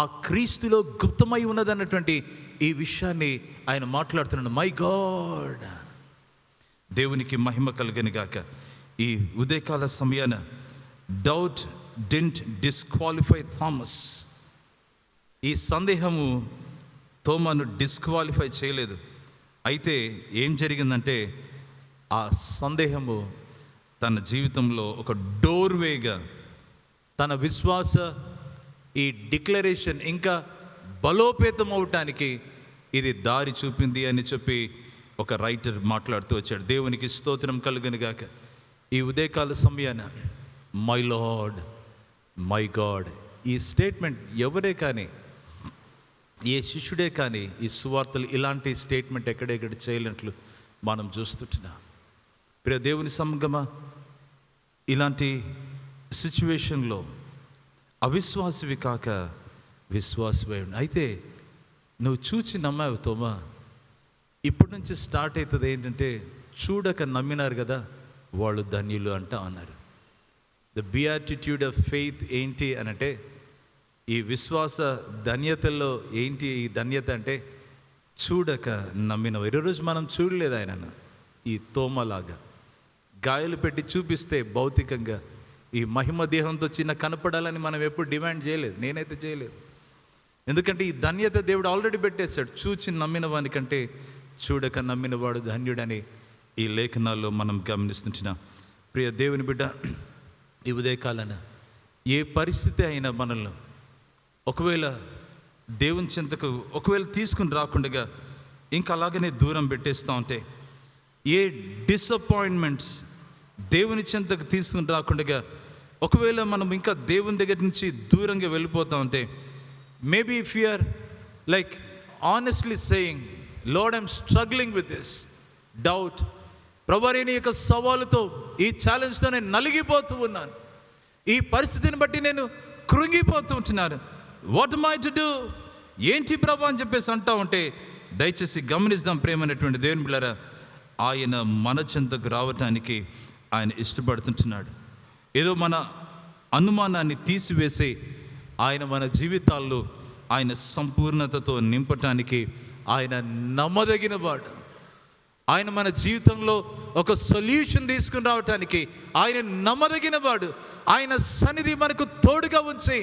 ఆ క్రీస్తులో గుప్తమై ఉన్నదన్నటువంటి ఈ విషయాన్ని ఆయన మాట్లాడుతున్నాడు. My God. దేవునికి మహిమ కలుగని గాక. ఈ ఉదయకాల సమయాన డౌట్ డిడ్ంట్ డిస్క్వాలిఫై థామస్. ఈ సందేహము తోమాను డిస్క్వాలిఫై చేయలేదు. అయితే ఏం జరిగిందంటే, ఆ సందేహము తన జీవితంలో ఒక డోర్వేగా, తన విశ్వాస ఈ డిక్లరేషన్ ఇంకా బలోపేతం అవటానికి ఇది దారి చూపింది అని చెప్పి ఒక రైటర్ మాట్లాడుతూ వచ్చాడు. దేవునికి స్తోత్రం కలుగును గాక. ఈ ఉదయకాల సమయాన మై లార్డ్, మై గాడ్, ఈ స్టేట్మెంట్ ఎవరే కానీ, ఏ శిష్యుడే కానీ ఈ సువార్తలు ఇలాంటి స్టేట్మెంట్ ఎక్కడెక్కడ చేయలేనట్లు మనం చూస్తుంటున్నాం. ప్రియ దేవుని సంగమా, ఇలాంటి సిచ్యువేషన్లో అవిశ్వాసివి కాక విశ్వాసివై ఉండు. అయితే నువ్వు చూచి నమ్మావు తోమా. ఇప్పటి నుంచి స్టార్ట్ అవుతుంది ఏంటంటే, చూడక నమ్మినారు కదా వాళ్ళు ధన్యులు అంటా అన్నారు. ద బియాటిట్యూడ్ ఆఫ్ ఫెయిత్ ఏంటి అని అంటే, ఈ విశ్వాస ధన్యతల్లో ఏంటి ఈ ధన్యత అంటే, చూడక నమ్మినవు. ఈరోజు మనం చూడలేదు ఆయనను. ఈ తోమలాగా గాయాలు పెట్టి చూపిస్తే భౌతికంగా ఈ మహిమ దేహంతో చిన్న కనపడాలని మనం ఎప్పుడు డిమాండ్ చేయలేదు, నేనైతే చేయలేదు. ఎందుకంటే ఈ ధన్యత దేవుడు ఆల్రెడీ పెట్టేశాడు. చూచి నమ్మిన వానికంటే చూడక నమ్మినవాడు ధన్యుడని ఈ లేఖనాల్లో మనం గమనిస్తుంటున్నాం. ప్రియ దేవుని బిడ్డ, ఈ ఉదయకాలన ఏ పరిస్థితి అయినా మనల్ని ఒకవేళ దేవుని చెంతకు ఒకవేళ తీసుకుని రాకుండా ఇంకా అలాగనే దూరం పెట్టేస్తూ ఉంటే, ఏ డిసప్పాయింట్మెంట్స్ దేవుని చెంతకు తీసుకుని రాకుండా ఒకవేళ మనం ఇంకా దేవుని దగ్గర నుంచి దూరంగా వెళ్ళిపోతూ ఉంటే, maybe if you are like honestly saying, Lord I'm struggling with this doubt, ప్రభువా నేను ఈ యొక్క సవాలుతో, ఈ ఛాలెంజ్తో నేను నలిగిపోతూ ఉన్నాను, ఈ పరిస్థితిని బట్టి నేను కృంగిపోతూ ఉంటున్నాను, what am I to do, ఏంటి ప్రభు అని చెప్పేసి అంటా ఉంటే, దయచేసి గమనిద్దాం ప్రేమైనటువంటి దేవుని బిడ్డలారా, ఆయన మన చెంతకు రావటానికి ఆయన ఇష్టపడుతుంటున్నాడు. ఏదో మన అనుమానాన్ని తీసివేసి ఆయన మన జీవితాల్లో ఆయన సంపూర్ణతతో నింపటానికి ఆయన నమ్మదగిన వాడు. ఆయన మన జీవితంలో ఒక సొల్యూషన్ తీసుకుని రావటానికి ఆయన నమ్మదగిన వాడు. ఆయన సన్నిధి మనకు తోడుగా ఉంచి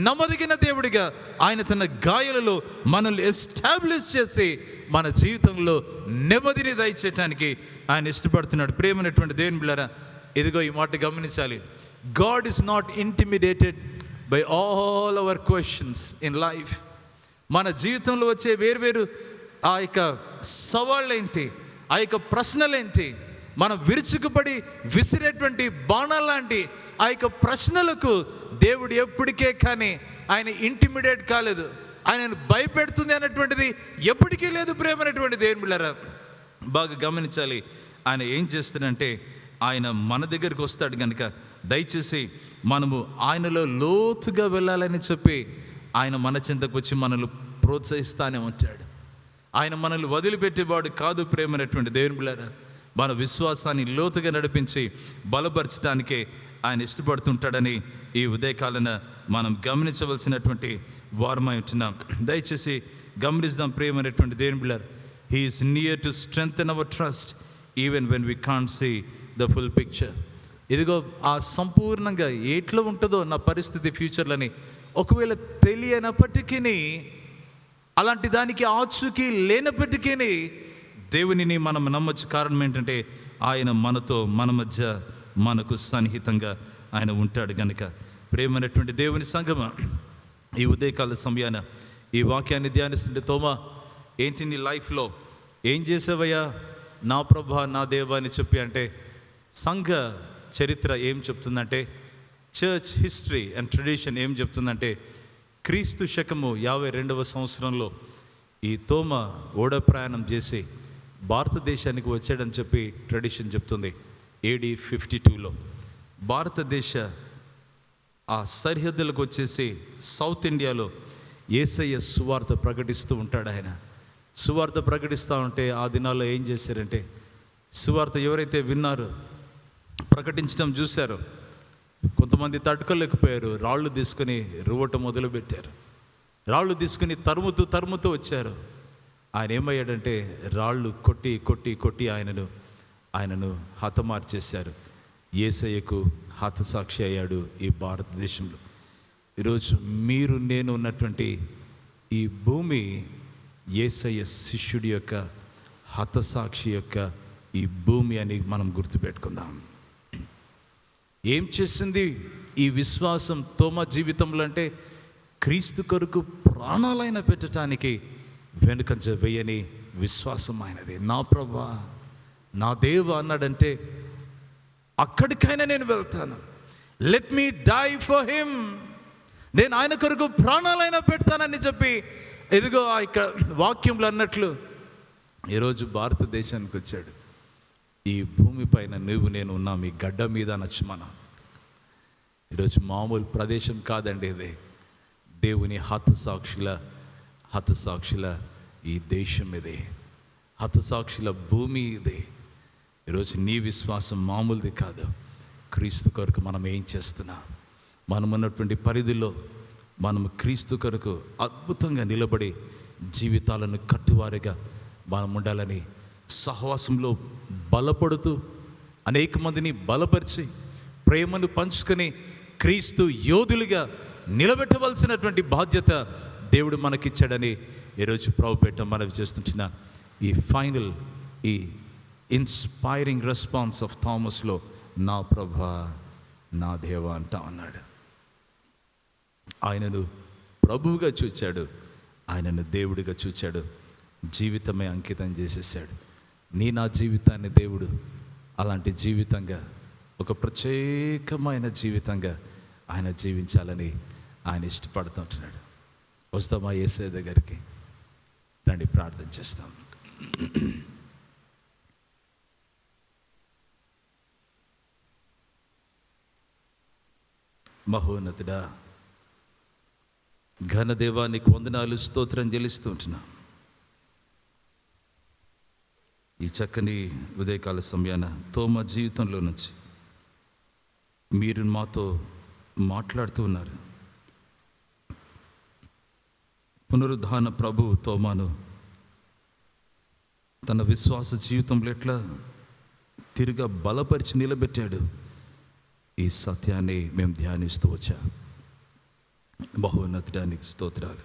నమ్మదగిన దేవుడిగా ఆయన తన గాయాలలో మనల్ని ఎస్టాబ్లిష్ చేసి మన జీవితంలో నెమ్మదిని దయచేయటానికి ఆయన ఇష్టపడుతున్నాడు. ప్రేమైనటువంటి దేవుని బిడ్డలారా, ఇదిగో ఈ మాట గమనించాలి. God is not intimidated by all our questions in life. మన జీవితంలో వచ్చే వేరువేరు ఆ యొక్క సవాళ్ళేంటి, ఆ యొక్క ప్రశ్నలేంటి, మనం విరుచుకుపడి విసిరేటువంటి బాణాలాంటి ఆ యొక్క ప్రశ్నలకు దేవుడు ఎప్పటికే కానీ ఆయన ఇంటిమిడేట్ కాలేదు. ఆయనను భయపెడుతుంది అన్నటువంటిది ఎప్పటికీ లేదు. ప్రేమైనటువంటి దేవుని బిడ్డలారా, బాగా గమనించాలి. ఆయన ఏం చేస్తాడంటే, ఆయన మన దగ్గరికి వస్తాడు కనుక దయచేసి మనము ఆయనలో లోతుగా వెళ్ళాలని చెప్పి ఆయన మన చెంతకు వచ్చి మనల్ని ప్రోత్సహిస్తానే ఉంటాడు. ఆయన మనల్ని వదిలిపెట్టేవాడు కాదు. ప్రేమైనటువంటి దేవుని బిడ్డలారా, మన విశ్వాసాన్ని లోతుగా నడిపించి బలపరచడానికే ఆయన ఇష్టపడుతుంటాడని ఈ ఉదయకాలన మనం గమనించవలసినటువంటి వారమై ఉంటున్నాం. దయచేసి గమనిద్దాం ప్రేమైనటువంటి దేవుని బిడ్డలారా, he is near to strengthen our trust even when we can't see the full picture. ఇదిగో ఆ సంపూర్ణంగా ఎట్లా ఉంటుందో నా పరిస్థితి ఫ్యూచర్లని ఒకవేళ తెలియనప్పటికీ, అలాంటి దానికి ఆచూకీ లేనప్పటికీ దేవునిని మనం నమ్మచ్చు. కారణం ఏంటంటే ఆయన మనతో, మన మధ్య, మనకు సన్నిహితంగా ఆయన ఉంటాడు కనుక. ప్రేమైనటువంటి దేవుని సంగమా, ఈ ఉదయకాల సమయాన ఈ వాక్యాన్ని ధ్యానిస్తుంటే, తోమా ఏంటి నీ లైఫ్లో ఏం చేసావయ్యా నా ప్రభా నా దేవా అని చెప్పి అంటే, సంఘ చరిత్ర ఏం చెప్తుందంటే, చర్చ్ హిస్టరీ అండ్ ట్రెడిషన్ ఏం చెప్తుందంటే, క్రీస్తు శకము 52వ సంవత్సరంలో ఈ తోమ ఓడ ప్రయాణం చేసి భారతదేశానికి వచ్చాడని చెప్పి ట్రెడిషన్ చెప్తుంది. AD 52లో భారతదేశ ఆ సరిహద్దులకు వచ్చేసి సౌత్ ఇండియాలో యేసయ్య సువార్త ప్రకటిస్తూ ఉంటాడు. ఆయన సువార్త ప్రకటిస్తూ ఉంటే ఆ దినాల్లో ఏం చేశారంటే, సువార్త ఎవరైతే విన్నారో, ప్రకటించడం చూశారో, కొంతమంది తట్టుకోలేకపోయారు. రాళ్ళు తీసుకుని రువ్వటం మొదలుపెట్టారు. రాళ్ళు తీసుకుని తరుముతూ వచ్చారు. ఆయన ఏమయ్యాడంటే, రాళ్ళు కొట్టి కొట్టి కొట్టి ఆయనను హతమార్చేశారు. యేసయ్యకు హతసాక్షి అయ్యాడు ఈ భారతదేశంలో. ఈరోజు మీరు నేను ఉన్నటువంటి ఈ భూమి యేసయ్య శిష్యుడి యొక్క హతసాక్షి యొక్క ఈ భూమి అని మనం గుర్తుపెట్టుకుందాం. ఏం చేసింది ఈ విశ్వాసం తోమ జీవితంలో అంటే, క్రీస్తు కొరకు ప్రాణాలైన పెట్టడానికి వెనుకంజ వేయని విశ్వాసం ఆయనది. నా ప్రభువా నా దేవా అన్నాడంటే, అక్కడికైనా నేను వెళ్తాను. Let me die for him, నేను ఆయన కొరకు ప్రాణాలైనా పెడతానని చెప్పి, ఎదుగో ఆ ఇక్కడ వాక్యంలో అన్నట్లు ఈరోజు భారతదేశానికి వచ్చాడు. ఈ భూమి పైన నువ్వు నేను ఉన్నాం, ఈ గడ్డ మీద అనొచ్చు మనం. ఈరోజు మామూలు ప్రదేశం కాదండి ఇది. దేవుని హతసాక్షుల ఈ దేశం ఇదే, హతసాక్షుల భూమి ఇదే. ఈరోజు నీ విశ్వాసం మామూలుది కాదు. క్రీస్తు కొరకు మనం ఏం చేస్తున్నాం? మనం ఉన్నటువంటి పరిధిలో మనం క్రీస్తు కొరకు అద్భుతంగా నిలబడి జీవితాలను కట్టువారిగా మనం ఉండాలని సహవాసంలో బలపడుతూ అనేక మందిని బలపరిచి ప్రేమను పంచుకొని క్రీస్తు యోధులుగా నిలబెట్టవలసినటువంటి బాధ్యత దేవుడు మనకిచ్చాడని ఈరోజు ప్రభుపేట మనవి చేస్తుంటున్న ఈ ఫైనల్ ఈ ఇన్స్పైరింగ్ రెస్పాన్స్ ఆఫ్ థామస్లో నా ప్రభా నా దేవా అంటా ఉన్నాడు. ఆయనను ప్రభువుగా చూచాడు, ఆయనను దేవుడిగా చూచాడు, జీవితమే అంకితం చేసేసాడు. నా జీవితాన్ని దేవుడు అలాంటి జీవితంగా, ఒక ప్రత్యేకమైన జీవితంగా ఆయన జీవించాలని ఆయన ఇష్టపడుతుంటున్నాడు. వస్తామా యేసయ్య దగ్గరికి? రండి, ప్రార్థన చేస్తాం. మహోన్నతుడా, ఘనదేవానికి వందనాలు, స్తోత్రం చెల్లిస్తూ ఉంటున్నాం. ఈ చక్కని ఉదయకాల సమయాన తోమా జీవితంలో నుంచి మీరు మాతో మాట్లాడుతూ ఉన్నారు. పునరుద్ధాన ప్రభు తోమాను తన విశ్వాస జీవితంలో ఎట్లా తిరిగా బలపరిచి నిలబెట్టాడు, ఈ సత్యాన్ని మేము ధ్యానిస్తూ వచ్చా. మహోన్నతానికి స్తోత్రాలు.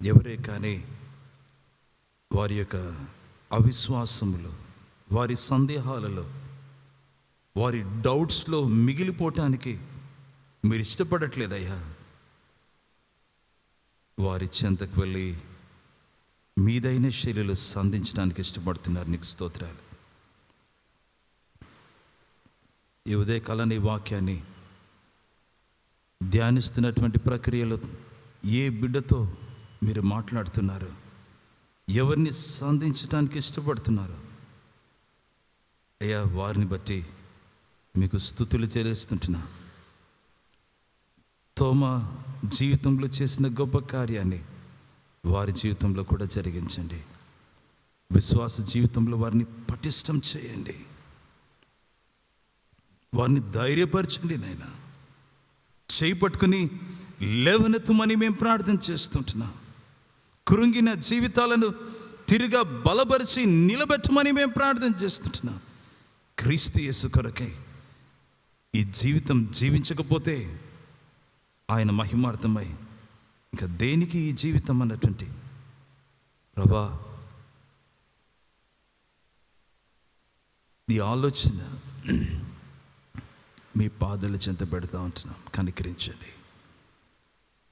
ఎవరే కానీ వారి యొక్క అవిశ్వాసములో, వారి సందేహాలలో, వారి డౌట్స్లో మిగిలిపోవటానికి మీరు ఇష్టపడట్లేదయ్యా. వారి చెంతకు వెళ్ళి మీదైన శైలిలో సంధించడానికి ఇష్టపడుతున్నారు. నీకు స్తోత్రాలు. ఈ ఉదయకాలం ఈ వాక్యాన్ని ధ్యానిస్తున్నటువంటి ప్రక్రియలో ఏ బిడ్డతో మీరు మాట్లాడుతున్నారు, ఎవరిని సంధించడానికి ఇష్టపడుతున్నారు అయ్యా, వారిని బట్టి మీకు స్తుతులు చెల్లిస్తుంటున్నా. తోమా జీవితంలో చేసిన గొప్ప కార్యాన్ని వారి జీవితంలో కూడా జరిగించండి. విశ్వాస జీవితంలో వారిని పటిష్టం చేయండి, వారిని ధైర్యపరచండి. నాయనా, చేయి పట్టుకుని లేవనెత్తమని మేము ప్రార్థన చేస్తుంటున్నాం. కృంగిన జీవితాలను తిరిగా బలపరిచి నిలబెట్టమని మేము ప్రార్థన చేస్తుంటున్నాం. క్రీస్తు యేసు కొరకై ఈ జీవితం జీవించకపోతే ఆయన మహిమార్థమై ఇంకా దేనికి ఈ జీవితం అన్నటువంటి ప్రభా ఈ ఆలోచన మీ పాదాల చెంత పెడతా ఉంటున్నాం. కనికరించండి.